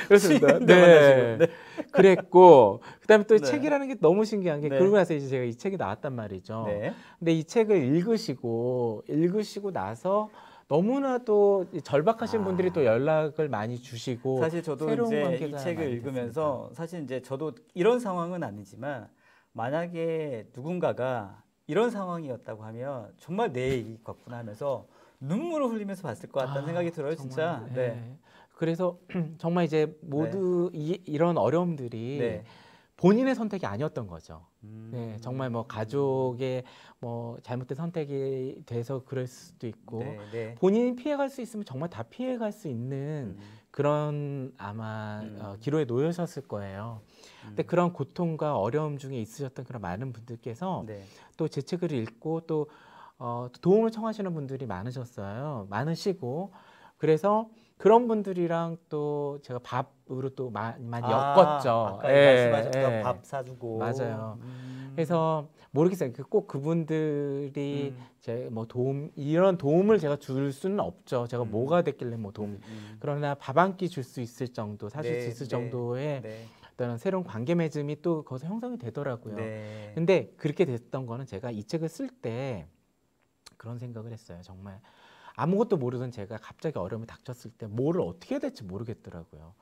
그렇습니다. 네. 네. 그랬고 그다음에 또 책이라는 게 너무 신기한 게 그러고 나서 이제 제가 이 책이 나왔단 말이죠. 네. 근데 이 책을 읽으시고 나서 너무나도 절박하신 분들이 또 연락을 많이 주시고 사실 저도 이제 이 책을 읽으면서 사실 이제 저도 이런 상황은 아니지만 만약에 누군가가 이런 상황이었다고 하면 정말 내 얘기 같구나 하면서 눈물을 흘리면서 봤을 것 같다는 생각이 들어요. 정말, 진짜. 네. 그래서 정말 이제 모두 이런 어려움들이 본인의 선택이 아니었던 거죠. 네, 정말 뭐 가족의 뭐 잘못된 선택이 돼서 그럴 수도 있고 네, 네. 본인이 피해갈 수 있으면 정말 다 피해갈 수 있는 그런 아마 기로에 놓여셨을 거예요. 근데 그런 고통과 어려움 중에 있으셨던 그런 많은 분들께서 네. 또 제 책을 읽고 또 도움을 청하시는 분들이 많으셨어요. 많으시고 그래서 그런 분들이랑 또 제가 밥으로 또 많이 엮었죠. 아까 말씀하셨던 밥 사주고. 맞아요. 그래서 모르겠어요. 꼭 그분들이 제 뭐 이런 도움을 제가 줄 수는 없죠. 제가 뭐가 됐길래 뭐 도움이. 그러나 밥 한 끼 줄 수 있을 정도, 사실 수 있을 정도의 어떤 새로운 관계 맺음이 또 거기서 형성이 되더라고요. 근데 그렇게 됐던 거는 제가 이 책을 쓸 때 그런 생각을 했어요. 정말 아무것도 모르던 제가 갑자기 어려움이 닥쳤을 때 뭐를 어떻게 해야 될지 모르겠더라고요.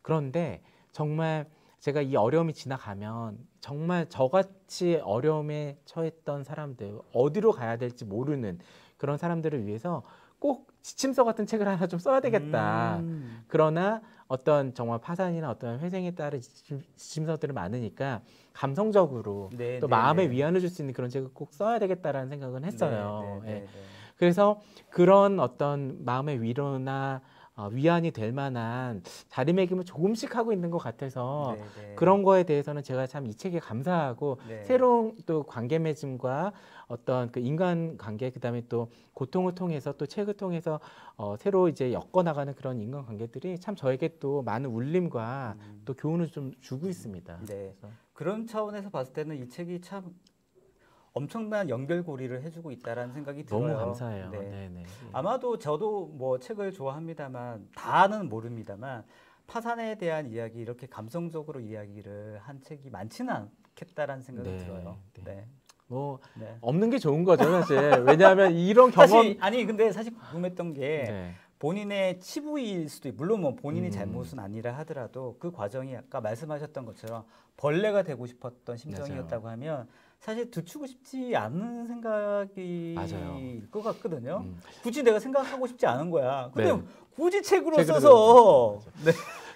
그런데 정말 제가 이 어려움이 지나가면 정말 저같이 어려움에 처했던 사람들, 어디로 가야 될지 모르는 그런 사람들을 위해서 꼭 지침서 같은 책을 하나 좀 써야 되겠다. 그러나 어떤 정말 파산이나 어떤 회생에 따른 지침서들이 많으니까 감성적으로 또 마음의 위안을 줄 수 있는 그런 책을 꼭 써야 되겠다라는 생각은 했어요. 그래서 그런 어떤 마음의 위로나 위안이 될 만한 자리매김을 조금씩 하고 있는 것 같아서 그런 거에 대해서는 제가 참 이 책에 감사하고 새로운 또 관계 맺음과 어떤 그 인간 관계 그다음에 또 고통을 통해서 또 책을 통해서 새로 이제 엮어나가는 그런 인간 관계들이 참 저에게 또 많은 울림과 또 교훈을 좀 주고 있습니다. 그런 차원에서 봤을 때는 이 책이 참 엄청난 연결고리를 해주고 있다라는 생각이 들어요. 너무 감사해요. 네네. 아마도 저도 뭐 책을 좋아합니다만 다는 모릅니다만 파산에 대한 이야기 이렇게 감성적으로 이야기를 한 책이 많지는 않겠다라는 생각이 들어요. 뭐 없는 게 좋은 거죠 사실. 왜냐하면 이런 경험 근데 사실 궁금했던 게 본인의 치부일 수도 있고 물론 뭐 본인이 잘못은 아니라 하더라도 그 과정이 아까 말씀하셨던 것처럼 벌레가 되고 싶었던 심정이었다고 하면 사실 듣추고 싶지 않은 생각일 것 같거든요. 굳이 내가 생각하고 싶지 않은 거야. 근데 굳이 책으로 써서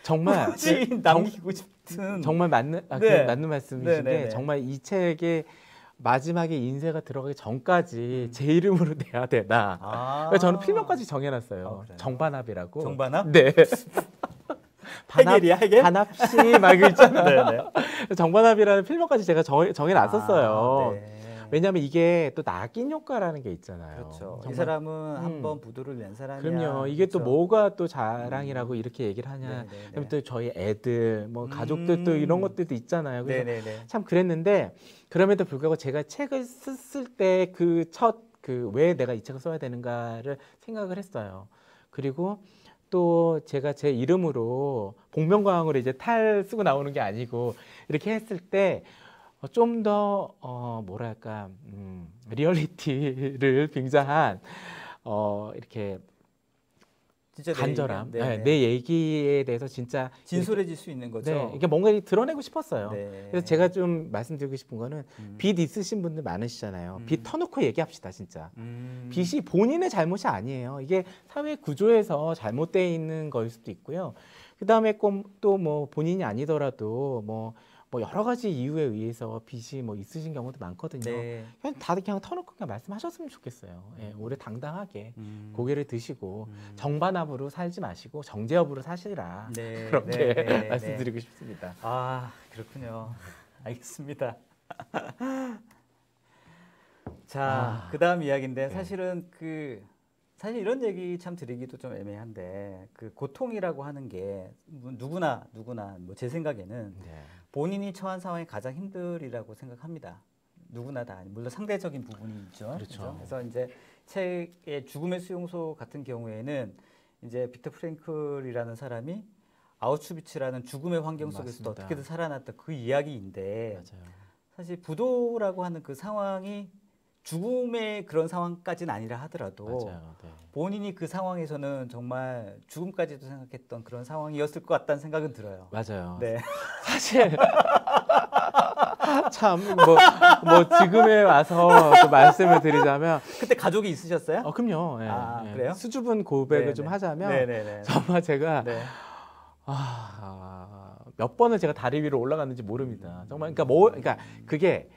정말 굳이 남기고 싶은 정말 맞는 맞는 말씀이신데 정말 이 책에 마지막에 인쇄가 들어가기 전까지 제 이름으로 내야 되나. 그래서 저는 필명까지 정해놨어요. 정반합이라고. 정반합? 네. 해결이야, 해결? 반합시 막 이거 있잖아요. 정반합이라는 필명까지 제가 정해놨었어요. 왜냐하면 이게 또 낙인 효과라는 게 있잖아요. 그렇죠. 이 사람은 한번 부도를 낸 사람이야. 그럼요. 이게 또 뭐가 또 자랑이라고 이렇게 얘기를 하냐. 그다음에 또 저희 애들, 뭐 가족들 또 이런 것들도 있잖아요. 그래서 참 그랬는데 그럼에도 불구하고 제가 책을 썼을 때 왜 내가 이 책을 써야 되는가를 생각을 했어요. 그리고 또 제가 제 이름으로 복면가왕으로 이제 탈 쓰고 나오는 게 아니고 이렇게 했을 때 좀 더 뭐랄까 리얼리티를 빙자한 이렇게 진짜 간절함, 내 얘기에 대해서 진짜 진솔해질 수 있는 거죠. 이게 뭔가 드러내고 싶었어요. 그래서 제가 좀 말씀드리고 싶은 거는 빚 있으신 분들 많으시잖아요. 빚 터놓고 얘기합시다, 진짜. 빚이 본인의 잘못이 아니에요. 이게 사회 구조에서 잘못되어 있는 거일 수도 있고요. 그 다음에 또 뭐 본인이 아니더라도 뭐 여러 가지 이유에 의해서 빚이 뭐 있으신 경우도 많거든요. 다들 그냥 터놓고 그냥 말씀하셨으면 좋겠어요. 오래 당당하게 고개를 드시고 정반합으로 살지 마시고 정제업으로 사시라. 그렇게 말씀드리고 싶습니다. 아, 그렇군요. 알겠습니다. 자, 그다음 이야기인데 사실은 사실 이런 얘기 참 드리기도 좀 애매한데 그 고통이라고 하는 게 누구나 뭐 제 생각에는 본인이 처한 상황이 가장 힘들이라고 생각합니다. 누구나 다 물론 상대적인 부분이 있죠. 그렇죠. 그래서 이제 책의 죽음의 수용소 같은 경우에는 이제 빅터 프랭클이라는 사람이 아우슈비츠라는 죽음의 환경 속에서도 어떻게든 살아났던 그 이야기인데 사실 부도라고 하는 그 상황이 죽음의 그런 상황까지는 아니라 하더라도 본인이 그 상황에서는 정말 죽음까지도 생각했던 그런 상황이었을 것 같다는 생각은 들어요. 맞아요. 사실 참 뭐 지금에 와서 또 말씀을 드리자면 그때 가족이 있으셨어요? 그럼요. 그래요? 수줍은 고백을 좀 하자면 정말 제가 몇 번을 제가 다리 위로 올라갔는지 모릅니다. 정말 그러니까 그게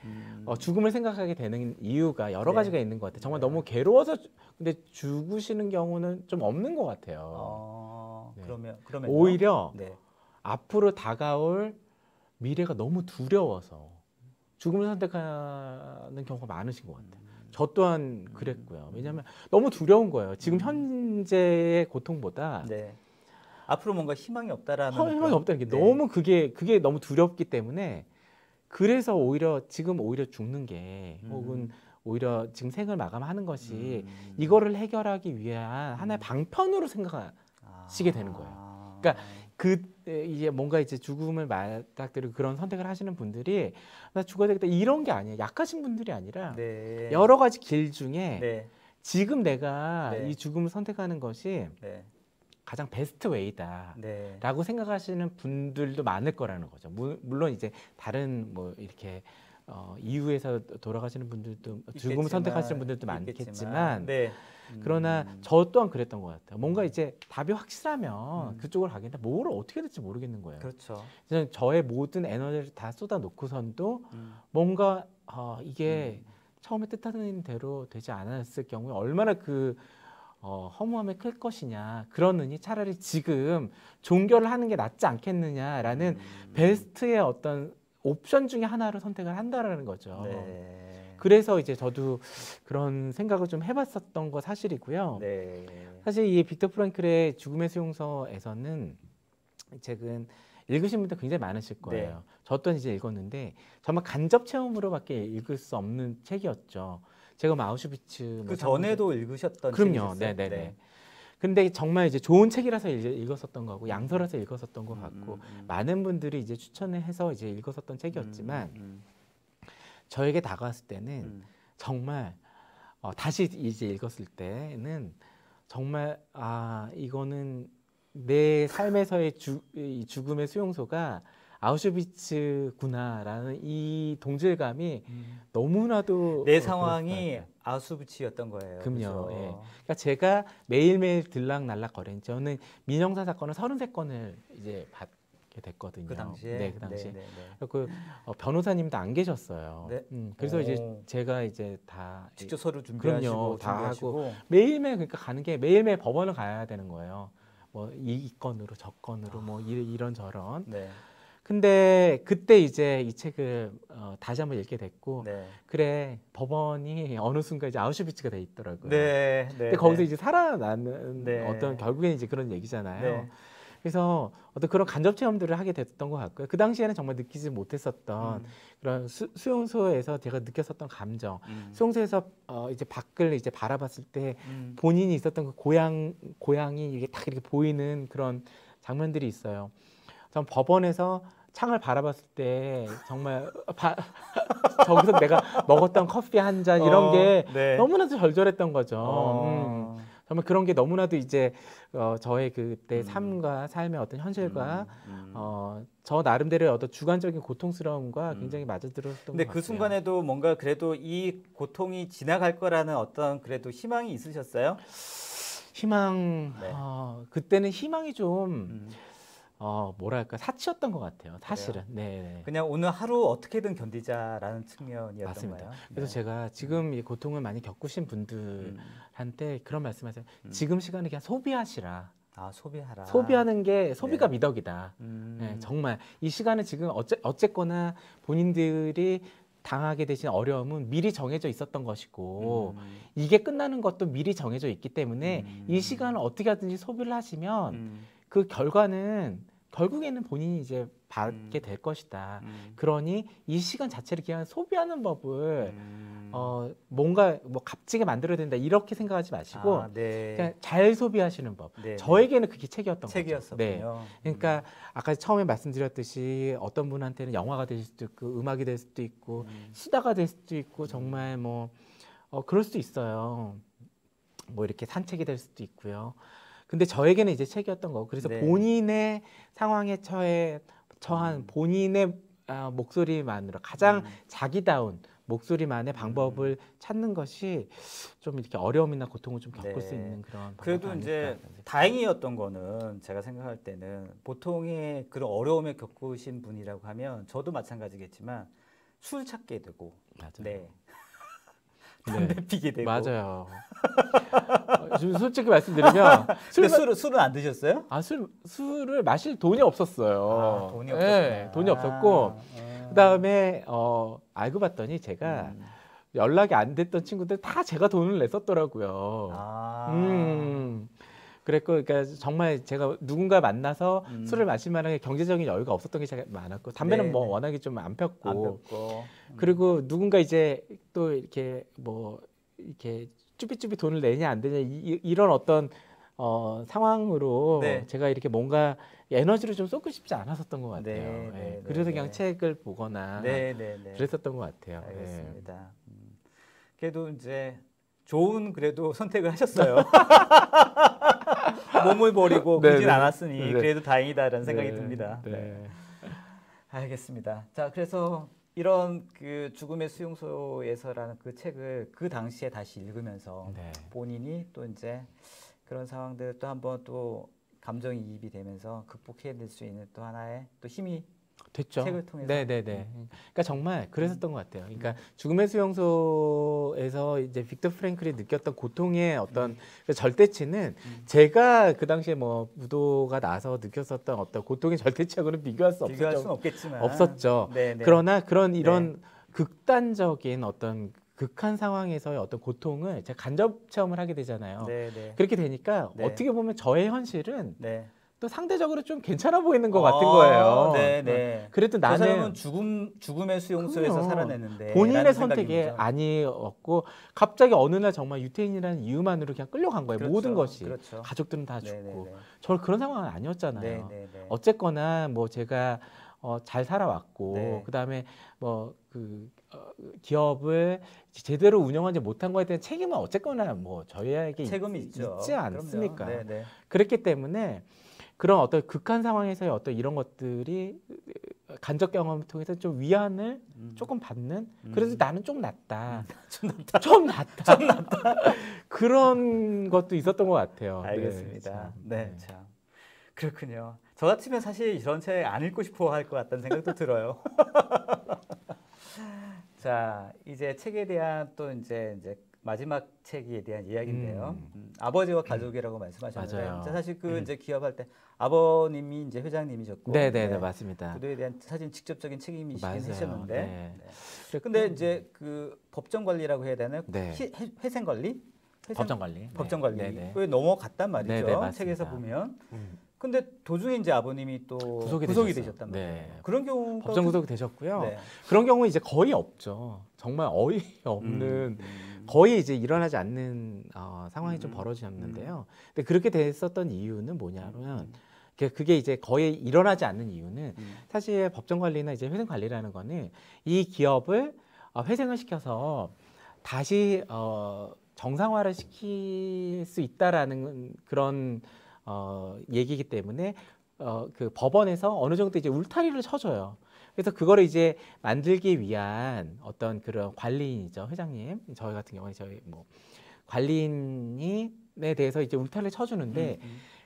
죽음을 생각하게 되는 이유가 여러 가지가 있는 것 같아요. 정말 너무 괴로워서 근데 죽으시는 경우는 좀 없는 것 같아요. 그러면 오히려 앞으로 다가올 미래가 너무 두려워서 죽음을 선택하는 경우가 많으신 것 같아요. 저 또한 그랬고요. 왜냐하면 너무 두려운 거예요. 지금 현재의 고통보다 앞으로 뭔가 희망이 없다라는 희망이 없다는 게 너무 그게 너무 두렵기 때문에 그래서 지금 오히려 죽는 게 혹은 오히려 지금 생을 마감하는 것이 이거를 해결하기 위한 하나의 방편으로 생각하시게 되는 거예요. 그러니까 이제 뭔가 이제 죽음을 맞닥뜨리고 그런 선택을 하시는 분들이 나 죽어야 되겠다 이런 게 아니에요. 약하신 분들이 아니라 여러 가지 길 중에 지금 내가 이 죽음을 선택하는 것이 가장 베스트 웨이다라고 생각하시는 분들도 많을 거라는 거죠. 물론 이제 다른 뭐 이렇게 이후에서 돌아가시는 분들도 죽음을 선택하시는 분들도 많겠지만 그러나 저 또한 그랬던 것 같아요. 뭔가 이제 답이 확실하면 그쪽으로 가겠는데 뭘 어떻게 될지 모르겠는 거예요. 그렇죠. 그래서 저의 모든 에너지를 다 쏟아놓고선도 뭔가 이게 처음에 뜻하는 대로 되지 않았을 경우에 얼마나 허무함이 클 것이냐. 그러느니 차라리 지금 종교를 하는 게 낫지 않겠느냐라는 베스트의 어떤 옵션 중에 하나를 선택을 한다라는 거죠. 그래서 이제 저도 그런 생각을 좀 해봤었던 거 사실이고요. 사실 이 빅터 프랭클의 죽음의 수용소에서는 책은 읽으신 분들 굉장히 많으실 거예요. 저 또한 이제 읽었는데 정말 간접 체험으로밖에 읽을 수 없는 책이었죠. 제가 아우슈비츠 그 전에도 읽으셨던 그럼요. 네네네. 근데 정말 이제 좋은 책이라서 읽었었던 거고 양서라서 읽었었던 것 같고 많은 분들이 이제 추천을 해서 이제 읽었었던 책이었지만 저에게 다가왔을 때는 정말 다시 이제 읽었을 때는 정말 이거는 내 삶에서의 이 죽음의 수용소가 아우슈비츠구나라는 이 동질감이 너무나도 내 상황이 아우슈비츠였던 거예요. 그럼요. 그렇죠? 예. 그러니까 제가 매일매일 들락날락 거린 저는 민형사 사건을 33건을 이제 받게 됐거든요. 그 당시에. 네, 그 당시에. 그 변호사님도 안 계셨어요. 그래서 이제 제가 이제 다 직접 서류 준비하시고 다 하고 매일매일 그러니까 가는 게 매일매일 법원을 가야 되는 거예요. 뭐 이 건으로 저 건으로 뭐 이런 저런. 근데 그때 이제 이 책을 다시 한번 읽게 됐고 그래 법원이 어느 순간 이제 아우슈비츠가 돼 있더라고요. 근데 거기서 이제 살아나는 어떤 결국에는 이제 그런 얘기잖아요. 그래서 어떤 그런 간접 체험들을 하게 됐던 것 같고요. 그 당시에는 정말 느끼지 못했었던 그런 수용소에서 제가 느꼈었던 감정, 수용소에서 이제 밖을 이제 바라봤을 때 본인이 있었던 그 고향이 이게 딱 이렇게 보이는 그런 장면들이 있어요. 전 법원에서 창을 바라봤을 때 정말 저기서 내가 먹었던 커피 한 잔 이런 게 너무나도 절절했던 거죠. 정말 그런 게 너무나도 이제 저의 그때 삶과 삶의 어떤 현실과 저 나름대로의 어떤 주관적인 고통스러움과 굉장히 맞아들었던 것 같아요. 근데 그 순간에도 뭔가 그래도 이 고통이 지나갈 거라는 어떤 그래도 희망이 있으셨어요? 희망, 그때는 희망이 좀 뭐랄까 사치였던 것 같아요. 사실은. 네. 그냥 오늘 하루 어떻게든 견디자라는 측면이었던 맞습니다. 거예요. 그래서 제가 지금 이 고통을 많이 겪으신 분들한테 그런 말씀하세요. 지금 시간을 그냥 소비하시라. 소비하라. 소비하는 게 소비가 미덕이다. 정말 이 시간은 지금 어쨌거나 본인들이 당하게 되신 어려움은 미리 정해져 있었던 것이고 이게 끝나는 것도 미리 정해져 있기 때문에 이 시간을 어떻게 하든지 소비를 하시면 그 결과는 결국에는 본인이 이제 받게 될 것이다. 그러니 이 시간 자체를 그냥 소비하는 법을 뭔가 뭐 값지게 만들어야 된다 이렇게 생각하지 마시고 그냥 잘 소비하시는 법. 저에게는 그게 책이었던 거죠. 그러니까 아까 처음에 말씀드렸듯이 어떤 분한테는 영화가 될 수도 있고 음악이 될 수도 있고 수다가 될 수도 있고 정말 뭐 그럴 수도 있어요. 뭐 이렇게 산책이 될 수도 있고요. 근데 저에게는 이제 책이었던 거고 그래서 본인의 상황에 처한 본인의 목소리만으로 가장 자기다운 목소리만의 방법을 찾는 것이 좀 이렇게 어려움이나 고통을 좀 겪을 수 있는 그런 그래도 이제 다행이었던 거는 제가 생각할 때는 보통의 그런 어려움을 겪으신 분이라고 하면 저도 마찬가지겠지만 술 찾게 되고 맞아요. 담배 피게 되고 맞아요. 솔직히 말씀드리면 술은 안 드셨어요? 술을 마실 돈이 없었어요. 돈이 없었구나. 네, 돈이 없었고 그다음에 알고 봤더니 제가 연락이 안 됐던 친구들 다 제가 돈을 냈었더라고요. 그랬고, 그러니까 정말 제가 누군가 만나서 술을 마실 만한 경제적인 여유가 없었던 게 제가 많았고, 담배는 뭐 워낙에 좀 안 폈고, 그리고 누군가 이제 또 이렇게 뭐 이렇게 쭈비쭈비 돈을 내냐 안 되냐 이런 어떤 상황으로 제가 이렇게 뭔가 에너지를 좀 쏟고 싶지 않았었던 것 같아요. 그래서 그냥 책을 보거나 그랬었던 것 같아요. 알겠습니다. 그래도 이제 좋은 그래도 선택을 하셨어요. 몸을 버리고 그러진 않았으니 그래도 다행이다라는 생각이 듭니다. 알겠습니다. 자, 그래서 이런 그 죽음의 수용소에서라는 그 책을 그 당시에 다시 읽으면서 본인이 또 이제 그런 상황들을 또 한번 또 감정이입이 되면서 극복해낼 수 있는 또 하나의 또 힘이 됐죠. 책을 통해서. 그러니까 정말 그랬었던 것 같아요. 그러니까 죽음의 수용소에서 이제 빅터 프랭클이 느꼈던 고통의 어떤 절대치는 제가 그 당시에 뭐 무도가 나서 느꼈었던 어떤 고통의 절대치하고는 비교할 수 없겠지만 없었죠. 그러나 이런 극단적인 어떤 극한 상황에서의 어떤 고통을 제가 간접 체험을 하게 되잖아요. 그렇게 되니까 어떻게 보면 저의 현실은 또 상대적으로 좀 괜찮아 보이는 것 같은 거예요. 그래도 나는 죽음의 수용소에서 살아냈는데 본인의 선택이 아니었고 갑자기 어느 날 정말 유태인이라는 이유만으로 그냥 끌려간 거예요. 모든 것이. 가족들은 다 죽고. 저는 그런 상황은 아니었잖아요. 어쨌거나 뭐 제가 잘 살아왔고 그다음에 뭐 그 기업을 제대로 운영하지 못한 거에 대한 책임은 어쨌거나 뭐 저희에게 있지 않습니까? 그렇기 때문에 그런 어떤 극한 상황에서의 어떤 이런 것들이 간접 경험을 통해서 좀 위안을 조금 받는 그래서 나는 좀 낫다. 좀 낫다. 그런 것도 있었던 것 같아요. 알겠습니다. 참 그렇군요. 저 같으면 사실 이런 책 안 읽고 싶어 할 것 같다는 생각도 들어요. 자, 이제 책에 대한 또 이제 마지막 책에 대한 이야기인데요. 아버지와 가족이라고 말씀하셨는데 사실 그 이제 기업할 때 아버님이 이제 회장님이셨고, 맞습니다. 그에 대한 사실 직접적인 책임이시긴 하셨는데, 근데 이제 그 법정 관리라고 해야 되나요? 회생 관리? 법정 관리에 넘어갔단 말이죠. 책에서 보면. 근데 도중에 이제 아버님이 또 구속이 되셨단 말이에요. 그런 경우 법정 구속이 되셨고요. 그런 경우 이제 거의 없죠. 정말 어이없는 거의 이제 일어나지 않는 상황이 좀 벌어졌는데요. 근데 그렇게 됐었던 이유는 뭐냐면 그게 이제 거의 일어나지 않는 이유는 사실 법정 관리나 이제 회생 관리라는 거는 이 기업을 회생을 시켜서 다시 정상화를 시킬 수 있다라는 그런 얘기이기 때문에 그 법원에서 어느 정도 이제 울타리를 쳐줘요. 그래서 그거를 이제 만들기 위한 어떤 그런 관리인이죠, 회장님. 저희 같은 경우에 저희 뭐 관리인에 대해서 이제 울타리를 쳐주는데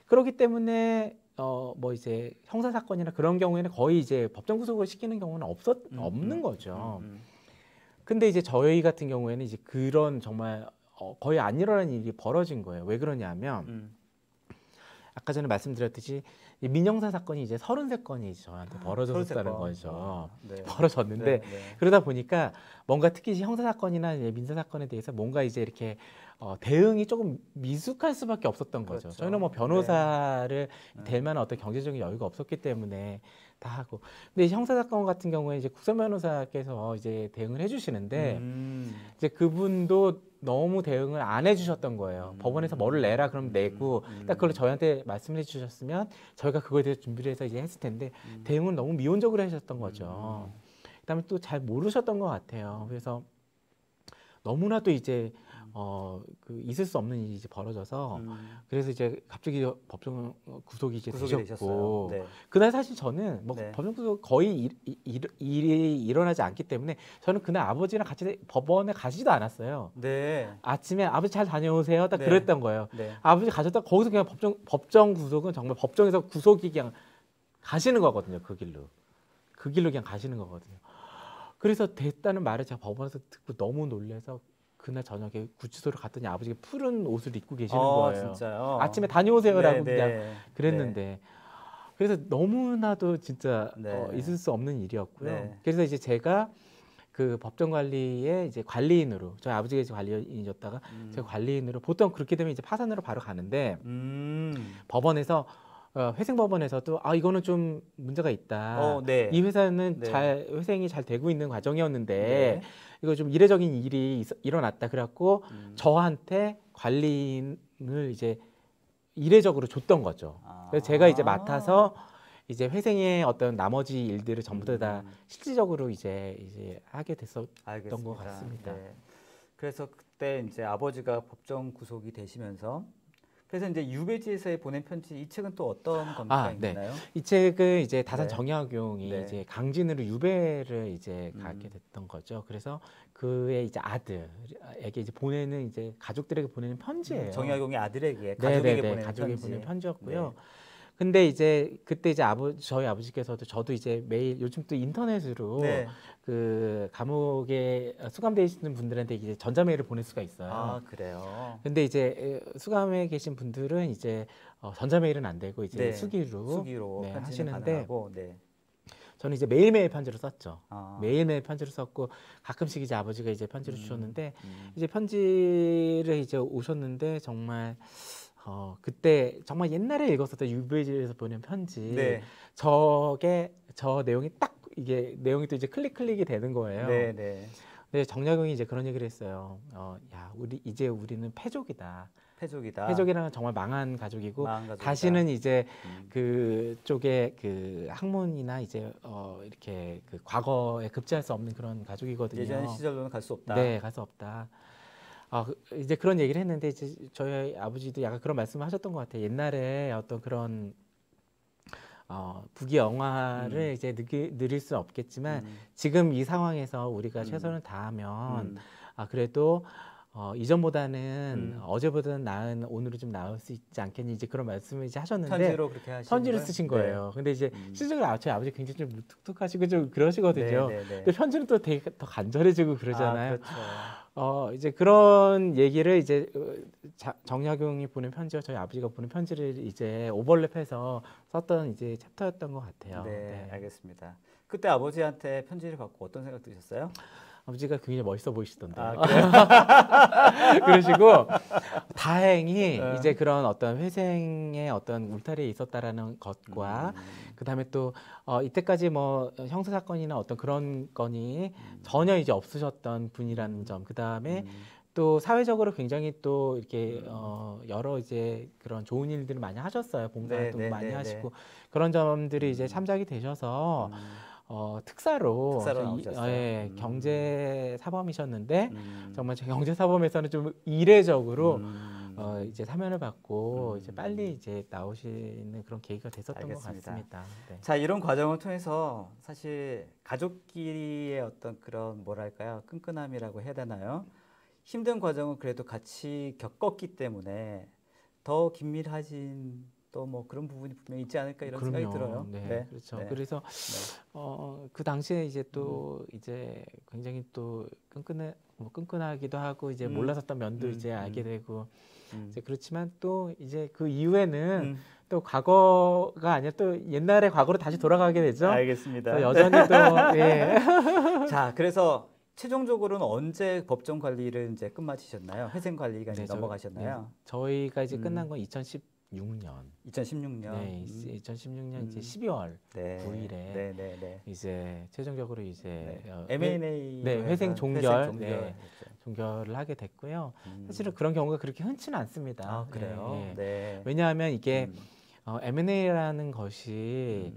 그렇기 때문에 뭐 이제 형사 사건이나 그런 경우에는 거의 이제 법정 구속을 시키는 경우는 없는 거죠. 근데 이제 저희 같은 경우에는 이제 그런 정말 거의 안 일어나는 일이 벌어진 거예요. 왜 그러냐면 아까 전에 말씀드렸듯이 민형사 사건이 이제 33건이 저한테 벌어졌다는 거죠. 벌어졌는데 그러다 보니까 뭔가 특히 형사 사건이나 민사 사건에 대해서 뭔가 이제 이렇게 대응이 조금 미숙할 수밖에 없었던 거죠. 저희는 뭐 변호사를 될 만한 어떤 경제적인 여유가 없었기 때문에 다 하고. 근데 형사 사건 같은 경우에 이제 국선 변호사께서 이제 대응을 해주시는데 이제 그분도 너무 대응을 안 해주셨던 거예요. 법원에서 뭐를 내라 그러면 내고 딱 그걸 저희한테 말씀해 주셨으면 저희가 그거에 대해서 준비를 해서 이제 했을 텐데 대응을 너무 미온적으로 하셨던 거죠. 그다음에 또 잘 모르셨던 것 같아요. 그래서 너무나도 이제 그 있을 수 없는 일이 이제 벌어져서 그래서 이제 갑자기 법정 구속이 이제 되셨고 네. 그날 사실 저는 뭐 네. 법정 구속 거의 일이 일어나지 않기 때문에 저는 그날 아버지랑 같이 법원에 가지도 않았어요. 네. 아침에 아버지 잘 다녀오세요. 딱 네. 그랬던 거예요. 네. 아버지 가셨다 거기서 그냥 법정 구속은 정말 법정에서 구속이 그냥 가시는 거거든요. 그 길로 그냥 가시는 거거든요. 그래서 됐다는 말을 제가 법원에서 듣고 너무 놀라서 그날 저녁에 구치소를 갔더니 아버지가 푸른 옷을 입고 계시는 거예요. 진짜요? 아침에 다녀오세요라고 네, 그냥 네, 그랬는데 네. 그래서 너무나도 진짜 네. 있을 수 없는 일이었고요. 네. 그래서 이제 제가 그 법정 관리의 이제 관리인으로 저희 아버지가 이제 관리인이었다가 제가 관리인으로 보통 그렇게 되면 이제 파산으로 바로 가는데 법원에서 회생법원에서도 이거는 좀 문제가 있다. 네. 이 회사는 네. 회생이 잘 되고 있는 과정이었는데 네. 이거 좀 이례적인 일이 일어났다. 그래갖고 저한테 관리인을 이제 이례적으로 줬던 거죠. 그래서 제가 이제 맡아서 이제 회생의 어떤 나머지 일들을 전부 다 실질적으로 이제 하게 됐었던 알겠습니다. 것 같습니다. 네. 그래서 그때 이제 아버지가 법정 구속이 되시면서 그래서 이제 유배지에서의 보낸 편지 이 책은 또 어떤 겁니까? 있나요? 네. 이 책은 이제 다산 네. 정약용이 네. 이제 강진으로 유배를 이제 가게 됐던 거죠. 그래서 그의 이제 아들에게 이제 보내는 이제 가족들에게 보내는 편지예요. 정약용의 아들에게 가족에게 보내는 가족에게 보내는 편지였고요. 네. 근데 이제 그때 이제 저희 아버지께서도 저도 이제 매일 요즘 또 인터넷으로 네. 그 감옥에 수감되어 있는 분들한테 이제 전자메일을 보낼 수가 있어요. 그래요. 근데 이제 수감에 계신 분들은 이제 전자메일은 안 되고 이제 네. 수기로 네, 하시는데 네. 저는 이제 매일매일 편지를 썼죠. 매일매일 편지를 썼고 가끔씩 이제 아버지가 이제 편지를 주셨는데 이제 편지를 이제 오셨는데 정말 그때 정말 옛날에 읽었었던 유배지에서 보낸 편지 네. 저 내용이 딱 이게 내용이 또 이제 클릭이 되는 거예요. 네. 근데 정약용이 이제 그런 얘기를 했어요. 야, 우리는 패족이다. 패족이라는 정말 망한 가족이고 다시는 이제 그쪽에 그 학문이나 이제 이렇게 그 과거에 급제할 수 없는 그런 가족이거든요. 예전 시절로는 갈 수 없다. 네, 갈 수 없다. 이제 그런 얘기를 했는데 이제 저희 아버지도 약간 그런 말씀을 하셨던 것 같아요. 옛날에 어떤 그런 부귀영화를 이제 누릴 수 없겠지만 지금 이 상황에서 우리가 최선을 다하면 그래도 이전보다는 어제보다는 나은 오늘은 좀 나을 수 있지 않겠니 이제 그런 말씀을 이제 하셨는데 편지로 그렇게 하신 편지를 쓰신 거예요. 네. 근데 이제 실제로 저희 아버지 굉장히 좀 무뚝뚝하시고 좀 그러시거든요. 근데 편지는 또 되게 더 간절해지고 그러잖아요. 그렇죠. 이제 그런 얘기를 이제 정약용이 보낸 편지와 저희 아버지가 보낸 편지를 이제 오버랩해서 썼던 이제 챕터였던 것 같아요. 네, 알겠습니다. 그때 아버지한테 편지를 받고 어떤 생각 드셨어요? 아버지가 굉장히 멋있어 보이시던데요. 그래요? 그러시고 다행히 이제 그런 어떤 회생의 어떤 울타리에 있었다라는 것과 그다음에 또 이때까지 뭐 형사 사건이나 어떤 그런 건이 전혀 이제 없으셨던 분이라는 점. 그다음에 또 사회적으로 굉장히 또 이렇게 여러 이제 그런 좋은 일들을 많이 하셨어요. 봉사활동 많이 하시고 그런 점들이 이제 참작이 되셔서 특사로 경제 사범이셨는데 정말 경제 사범에서는 좀 이례적으로 이제 사면을 받고 이제 빨리 이제 나오시는 그런 계기가 됐었던 것 같습니다. 네. 자, 이런 과정을 통해서 사실 가족끼리의 어떤 그런 뭐랄까요, 끈끈함이라고 해야 되나요? 힘든 과정을 그래도 같이 겪었기 때문에 더 긴밀해진 또 뭐 그런 부분이 분명히 있지 않을까 이런 생각이 들어요. 네, 그렇죠. 네. 그래서 그 당시에 이제 또 이제 굉장히 또 끈끈하기도 하고 이제 몰랐었던 면도 이제 알게 되고 이제 그렇지만 또 이제 그 이후에는 또 과거가 아니라 또 옛날의 과거로 다시 돌아가게 되죠. 알겠습니다. 여전히 또 예. 자, 그래서 최종적으로는 언제 법정 관리를 이제 끝마치셨나요? 회생 관리가 이제 넘어가셨나요? 저희가 이제 끝난 건 2016년. 2016년. 네, 2016년 이제 12월 9일에 이제 최종적으로 이제 M&A 회생 종결을 하게 됐고요. 사실은 그런 경우가 그렇게 흔치는 않습니다. 그래요? 네. 왜냐하면 이게 M&A라는 것이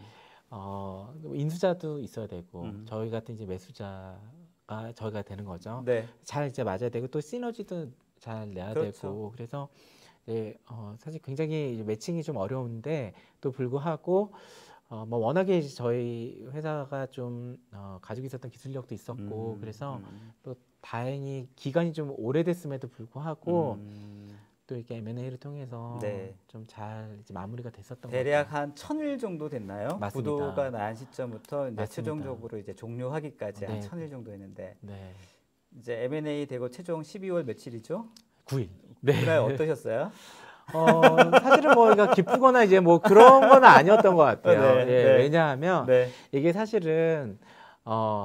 인수자도 있어야 되고 저희 같은 이제 매수자가 저희가 되는 거죠. 잘 이제 맞아야 되고 또 시너지도 잘 내야 그렇죠. 되고 그래서 사실 굉장히 매칭이 좀 어려운데 또 불구하고 뭐 워낙에 이제 저희 회사가 좀 가지고 있었던 기술력도 있었고 그래서 또 다행히 기간이 좀 오래됐음에도 불구하고 또 이렇게 M&A를 통해서 네. 좀 잘 마무리가 됐었던 대략 거죠. 한 1000일 정도 됐나요? 맞습니다. 구도가 난 시점부터 이제 맞습니다. 최종적으로 이제 종료하기까지 한 네. 1000일 정도 했는데 네. 이제 M&A 되고 최종 12월 며칠이죠? 9일. 네. 그날 어떠셨어요? 사실은 뭐 이거 기쁘거나 이제 뭐 그런 건 아니었던 것 같아요. 네, 예, 네. 왜냐하면 네. 이게 사실은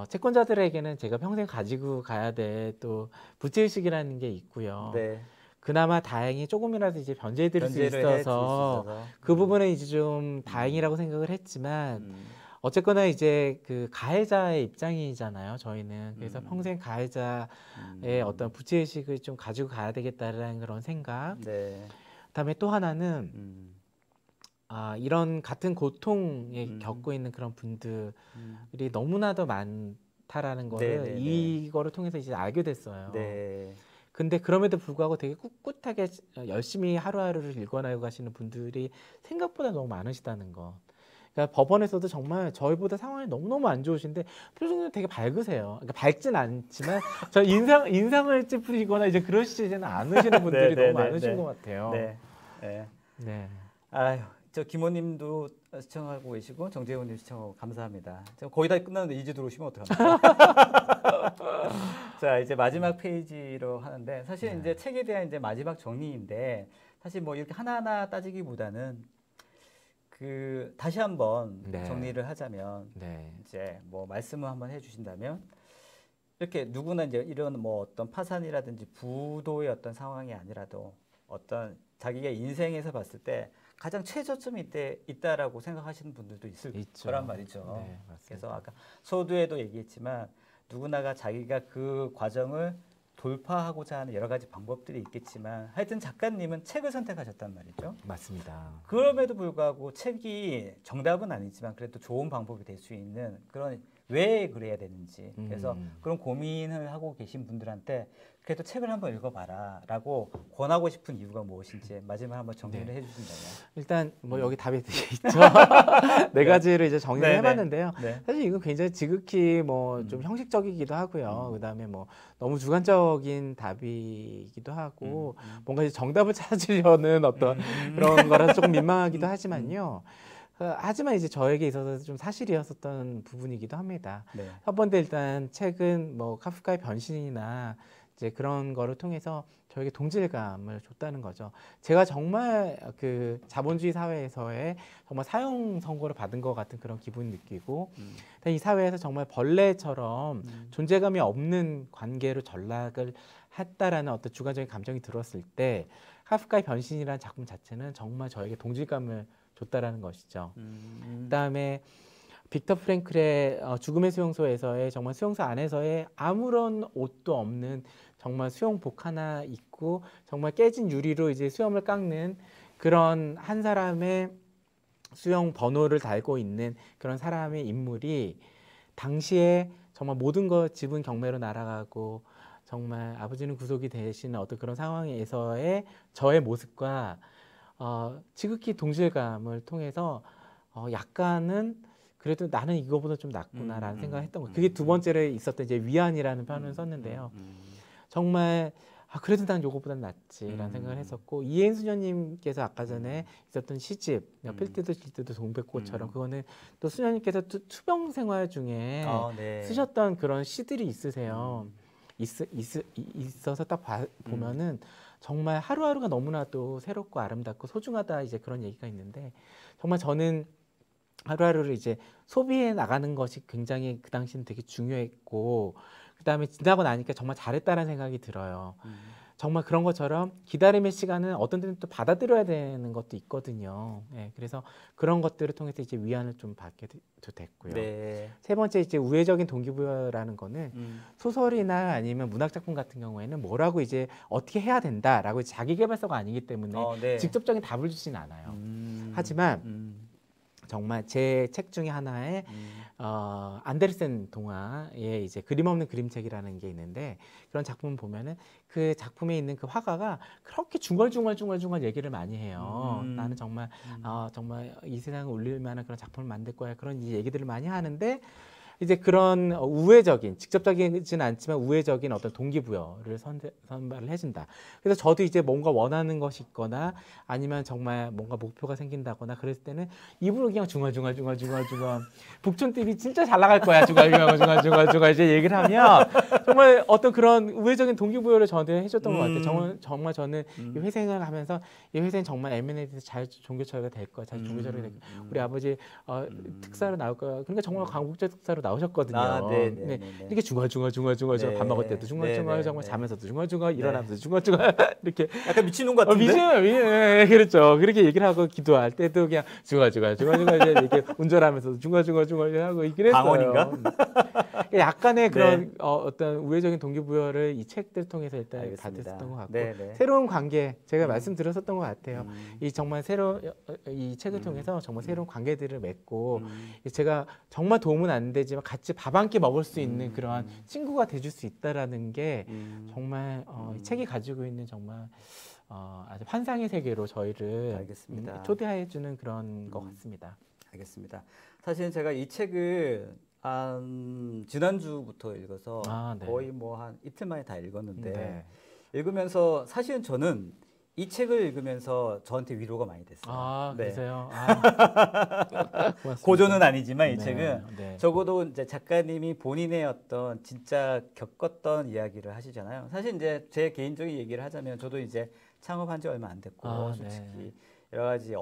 채권자들에게는 제가 평생 가지고 가야 될 또 부채의식이라는 게 있고요. 네. 그나마 다행히 조금이라도 이제 변제해드릴 수 변제를 해줄 수 있어서 있어서. 그 부분은 이제 좀 다행이라고 생각을 했지만 어쨌거나 이제 그 가해자의 입장이잖아요. 저희는 그래서 평생 가해자의 어떤 부채의식을 좀 가지고 가야 되겠다라는 그런 생각. 네. 그다음에 또 하나는 이런 같은 고통에 겪고 있는 그런 분들이 너무나도 많다라는 거를 네네네. 이거를 통해서 이제 알게 됐어요. 네. 근데 그럼에도 불구하고 되게 꿋꿋하게 열심히 하루하루를 일궈나가고 가시는 분들이 생각보다 너무 많으시다는 거. 그러니까 법원에서도 정말 저희보다 상황이 너무너무 안 좋으신데 표정이 되게 밝으세요. 그러니까 밝진 않지만 저 인상을 찌푸리거나 이제 그러시지는 않으시는 분들이 너무 많으신 것 같아요. 네. 네. 네. 아유, 저 김호님도 시청하고 계시고 정재훈님 시청하고 감사합니다. 거의 다 끝났는데 이제 들어오시면 어떡합니까? 자, 이제 마지막 페이지로 하는데 사실 이제 책에 대한 이제 마지막 정리인데 사실 뭐 이렇게 하나하나 따지기보다는 그 다시 한번 정리를 하자면 이제 뭐 말씀을 한번 해주신다면 이렇게 누구나 이제 이런 뭐 어떤 파산이라든지 부도의 어떤 상황이 아니라도 어떤 자기가 인생에서 봤을 때 가장 최저점이 있다라고 생각하시는 분들도 있을 거란 말이죠. 네, 그래서 아까 서두에도 얘기했지만 누구나가 자기가 그 과정을 돌파하고자 하는 여러 가지 방법들이 있겠지만 하여튼 작가님은 책을 선택하셨단 말이죠. 맞습니다. 그럼에도 불구하고 책이 정답은 아니지만 그래도 좋은 방법이 될 수 있는 그런 왜 그래야 되는지 그래서 그런 고민을 하고 계신 분들한테 그래도 책을 한번 읽어봐라 라고 권하고 싶은 이유가 무엇인지 마지막에 한번 정리를 해주신다면. 일단 뭐 여기 답이 있죠. 네 가지를 이제 정리를 해봤는데요. 사실 이건 굉장히 지극히 뭐 좀 형식적이기도 하고요. 그다음에 뭐 너무 주관적인 답이기도 하고 뭔가 이제 정답을 찾으려는 어떤 그런 거라서 조금 민망하기도 하지만요. 하지만 이제 저에게 있어서 좀 사실이었었던 부분이기도 합니다. 첫 번째 일단 책은 뭐 카프카의 변신이나 이제 그런 거를 통해서 저에게 동질감을 줬다는 거죠. 제가 정말 그 자본주의 사회에서의 정말 사형 선고를 받은 것 같은 그런 기분을 느끼고 이 사회에서 정말 벌레처럼 존재감이 없는 관계로 전락을 했다라는 어떤 주관적인 감정이 들었을 때 카프카의 변신이라는 작품 자체는 정말 저에게 동질감을 줬다라는 것이죠. 그다음에 빅터 프랭클의 죽음의 수용소에서의 정말 수용소 안에서의 아무런 옷도 없는 정말 수용복 하나 입고 정말 깨진 유리로 이제 수염을 깎는 그런 한 사람의 수용 번호를 달고 있는 그런 사람의 인물이 당시에 정말 모든 것 집은 경매로 날아가고 정말 아버지는 구속이 되시는 어떤 그런 상황에서의 저의 모습과 지극히 동질감을 통해서 약간은 그래도 나는 이거보다 좀 낫구나라는 생각을 했던 거예요. 그게 두 번째로 있었던 이제 위안이라는 표현을 썼는데요. 정말 그래도 난 요거보단 낫지라는 생각을 했었고 이혜인 수녀님께서 아까 전에 있었던 시집 필 때도 질 때도 동백꽃처럼 그거는 또 수녀님께서 투병 생활 중에 쓰셨던 그런 시들이 있으세요. 있어서 딱 보면은 정말 하루하루가 너무나도 새롭고 아름답고 소중하다 이제 그런 얘기가 있는데 정말 저는 하루하루를 이제 소비해 나가는 것이 굉장히 그 당시는 되게 중요했고 그다음에 지나고 나니까 정말 잘했다는 생각이 들어요. 정말 그런 것처럼 기다림의 시간은 어떤 때는 또 받아들여야 되는 것도 있거든요. 그래서 그런 것들을 통해서 이제 위안을 좀 받게 됐고요. 세 번째 이제 우회적인 동기부여라는 거는 소설이나 아니면 문학 작품 같은 경우에는 뭐라고 이제 어떻게 해야 된다라고 자기계발서가 아니기 때문에 직접적인 답을 주진 않아요. 하지만 정말 제 책 중에 하나에 안데르센 동화의 이제 그림 없는 그림책이라는 게 있는데 그런 작품을 보면은 그 작품에 있는 그 화가가 그렇게 중얼중얼 얘기를 많이 해요. 나는 정말 정말 이 세상을 울릴 만한 그런 작품을 만들 거야. 그런 얘기들을 많이 하는데 이제 그런 우회적인, 직접적이지는 않지만 우회적인 어떤 동기부여를 선발을 해준다. 그래서 저도 이제 뭔가 원하는 것이 있거나 아니면 정말 뭔가 목표가 생긴다거나 그랬을 때는 입으로 그냥 중얼중얼 북촌TV 진짜 잘 나갈 거야. 중얼중얼 이제 얘기를 하면 정말 어떤 그런 우회적인 동기부여를 저한테 해줬던 것 같아요. 정말 저는 이 회생을 하면서 이 회생 정말 M&A에 대해서 잘 종교처리가 될 거야. 잘 종교처리가 될 거야. 우리 아버지 특사로 나올 거야. 그러니까 정말 광복절 특사로 나오셨거든요. 네. 이렇게 중얼중얼 네. 밥 먹을 때도 중얼중얼 네. 정말 자면서도 중얼중얼 일어나면서 중얼중얼 이렇게 약간 미친놈 같은데. 네, 그렇죠. 그렇게 얘기를 하고 기도할 때도 그냥 중얼중얼 이렇게 운전하면서 중얼중얼 하고 그랬어요. 방언인가? 약간의 그런 어떤 우회적인 동기부여를 이 책들 통해서 일단 받았었던 것 같고 새로운 관계 제가 말씀드렸었던 것 같아요. 이 정말 이 책을 통해서 정말 새로운 관계들을 맺고 제가 정말 도움은 안 되지만 같이 밥 한 끼 먹을 수 있는 그러한 친구가 돼줄 수 있다라는 게 정말 이 책이 가지고 있는 정말 아주 환상의 세계로 저희를 초대해주는 그런 것 같습니다. 알겠습니다. 사실 제가 이 책을 지난주부터 읽어서 거의 뭐 한 이틀 만에 다 읽었는데 읽으면서 사실은 저는 이 책을 읽으면서 저한테 위로가 많이 됐어요. 그러세요? 고전은 아니지만 이 책은 적어도 이제 작가님이 본인의 어떤 진짜 겪었던 이야기를 하시잖아요. 사실 이제 제 개인적인 얘기를 하자면 저도 이제 창업한 지 얼마 안 됐고 솔직히 여러 가지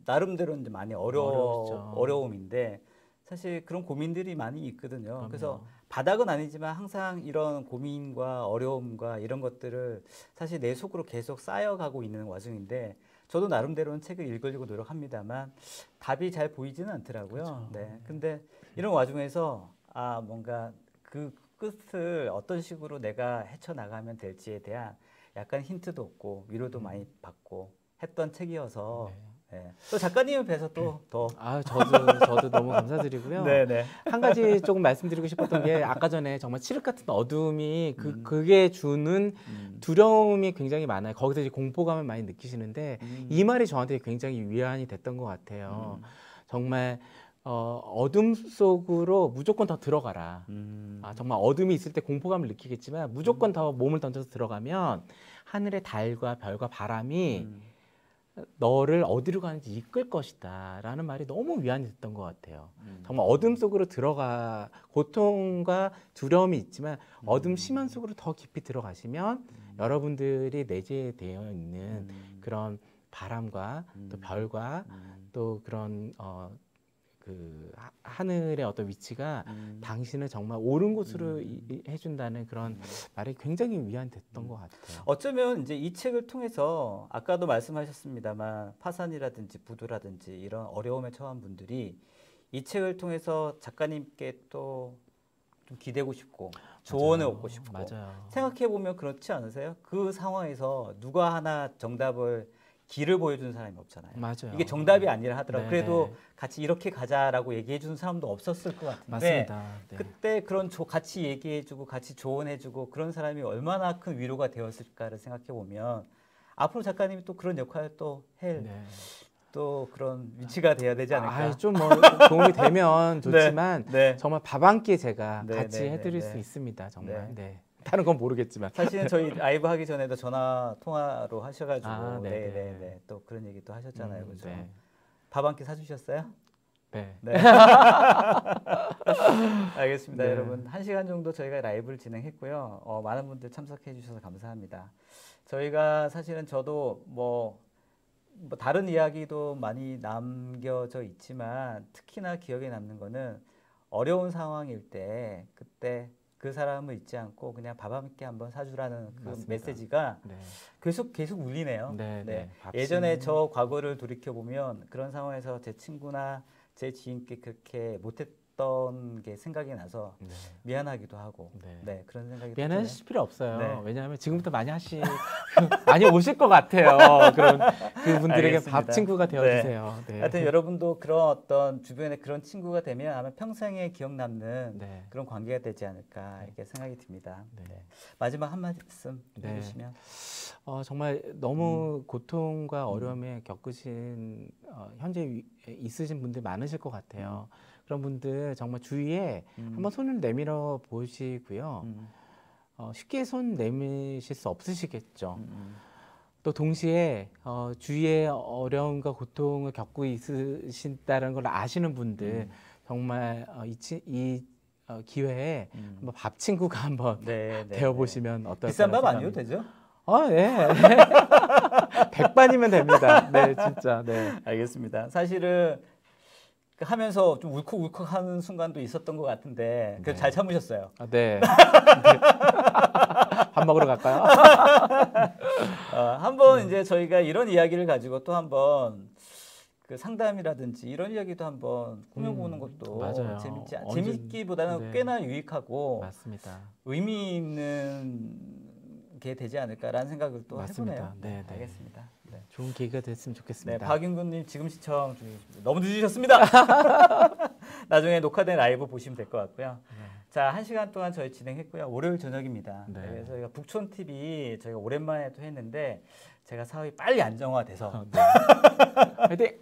나름대로 이제 많이 어려움인데 사실 그런 고민들이 많이 있거든요. 그럼요. 그래서 바닥은 아니지만 항상 이런 고민과 어려움과 이런 것들을 사실 내 속으로 계속 쌓여가고 있는 와중인데 저도 나름대로는 책을 읽으려고 노력합니다만 답이 잘 보이지는 않더라고요. 근데 이런 와중에서 뭔가 그 끝을 어떤 식으로 내가 헤쳐나가면 될지에 대한 약간 힌트도 얻고 위로도 많이 받고 했던 책이어서 또 작가님을 뵈서 또 더 저도 너무 감사드리고요. 한 가지 조금 말씀드리고 싶었던 게 아까 전에 정말 칠흑 같은 어둠이 그게 주는 두려움이 굉장히 많아요. 거기서 이제 공포감을 많이 느끼시는데 이 말이 저한테 굉장히 위안이 됐던 것 같아요. 정말 어둠 속으로 무조건 더 들어가라. 정말 어둠이 있을 때 공포감을 느끼겠지만 무조건 더 몸을 던져서 들어가면 하늘의 달과 별과 바람이 너를 어디로 가는지 이끌 것이다 라는 말이 너무 위안이 됐던 것 같아요. 정말 어둠 속으로 고통과 두려움이 있지만 어둠 심연 속으로 더 깊이 들어가시면 여러분들이 내재되어 있는 그런 바람과 또 별과 또 그런 그 하늘의 어떤 위치가 당신을 정말 옳은 곳으로 해준다는 그런 말이 굉장히 위안이 됐던 것 같아요. 어쩌면 이제 이 책을 통해서 아까도 말씀하셨습니다만 파산이라든지 부도라든지 이런 어려움에 처한 분들이 이 책을 통해서 작가님께 또 좀 기대고 싶고 조언을 얻고 싶고 생각해 보면 그렇지 않으세요? 그 상황에서 누가 하나 정답을 길을 보여주는 사람이 없잖아요. 이게 정답이 아니라 하더라도 그래도 같이 이렇게 가자라고 얘기해주는 사람도 없었을 것 같은데 그때 그런 같이 얘기해주고 같이 조언해주고 그런 사람이 얼마나 큰 위로가 되었을까를 생각해보면 앞으로 작가님이 또 그런 역할을 또 또 그런 위치가 돼야 되지 않을까. 좀 뭐 도움이 되면 좋지만 정말 밥 한 끼 제가 같이 해드릴 수 있습니다. 정말. 다른 건 모르겠지만 사실은 저희 라이브 하기 전에도 전화 통화로 하셔가지고 또 그런 얘기도 하셨잖아요, 그죠? 밥 한 끼 사주셨어요? 네. 알겠습니다, 여러분. 1시간 정도 저희가 라이브를 진행했고요. 많은 분들 참석해 주셔서 감사합니다. 저희가 사실은 저도 뭐 다른 이야기도 많이 남겨져 있지만 특히나 기억에 남는 거는 어려운 상황일 때 그때 그 사람을 잊지 않고 그냥 밥 한 끼 한번 사주라는 그 메시지가 계속 울리네요. 예전에 저 과거를 돌이켜 보면 그런 상황에서 제 친구나 제 지인께 그렇게 못했던 했던 게 생각이 나서 네. 미안하기도 하고 네, 그런 생각이 미안하실 필요 없어요. 네. 왜냐하면 지금부터 많이 오실 것 같아요. 그런 그분들에게 알겠습니다. 밥 친구가 되어주세요. 네. 네. 하여튼 여러분도 그런 어떤 주변에 그런 친구가 되면 아마 평생에 기억 남는 네. 그런 관계가 되지 않을까 이렇게 생각이 듭니다. 네. 네. 마지막 한 말씀 해주시면. 정말 너무 고통과 어려움에 겪으신 현재 있으신 분들 많으실 것 같아요. 그런 분들 정말 주위에 한번 손을 내밀어 보시고요. 쉽게 손 내미실 수 없으시겠죠. 또 동시에 주위에 어려움과 고통을 겪고 있으신다는 걸 아시는 분들 정말 이 기회에 한번 밥 친구가 한번 되어 보시면 어떨까? 비싼 밥 아니어도 되죠? 네. 백반이면 됩니다. 네, 진짜. 네. 알겠습니다. 사실은 하면서 좀 울컥울컥하는 순간도 있었던 것 같은데 그래도 잘 참으셨어요. 네. 밥 먹으러 갈까요? 한번 이제 저희가 이런 이야기를 가지고 또 한번 그 상담이라든지 이런 이야기도 한번 꾸며보는 것도 맞아요. 재밌기보다는 꽤나 유익하고 맞습니다. 의미 있는 게 되지 않을까라는 생각을 또 해보네요. 네, 알겠습니다. 네. 좋은 계기가 됐으면 좋겠습니다. 네, 박윤구님 지금 시청 중이십니다. 너무 늦으셨습니다. 나중에 녹화된 라이브 보시면 될 것 같고요. 자, 1시간 동안 저희 진행했고요. 월요일 저녁입니다. 그래서 저희가 북촌 TV 저희가 오랜만에 또 했는데 제가 사업이 빨리 안정화돼서 화이팅!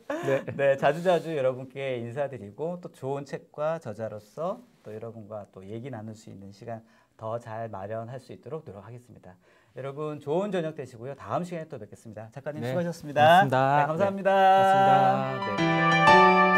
네, 자주자주 여러분께 인사드리고 또 좋은 책과 저자로서 또 여러분과 또 얘기 나눌 수 있는 시간 더 잘 마련할 수 있도록 노력하겠습니다. 여러분 좋은 저녁 되시고요. 다음 시간에 또 뵙겠습니다. 작가님 수고하셨습니다. 고맙습니다. 네, 감사합니다. 고맙습니다. 네.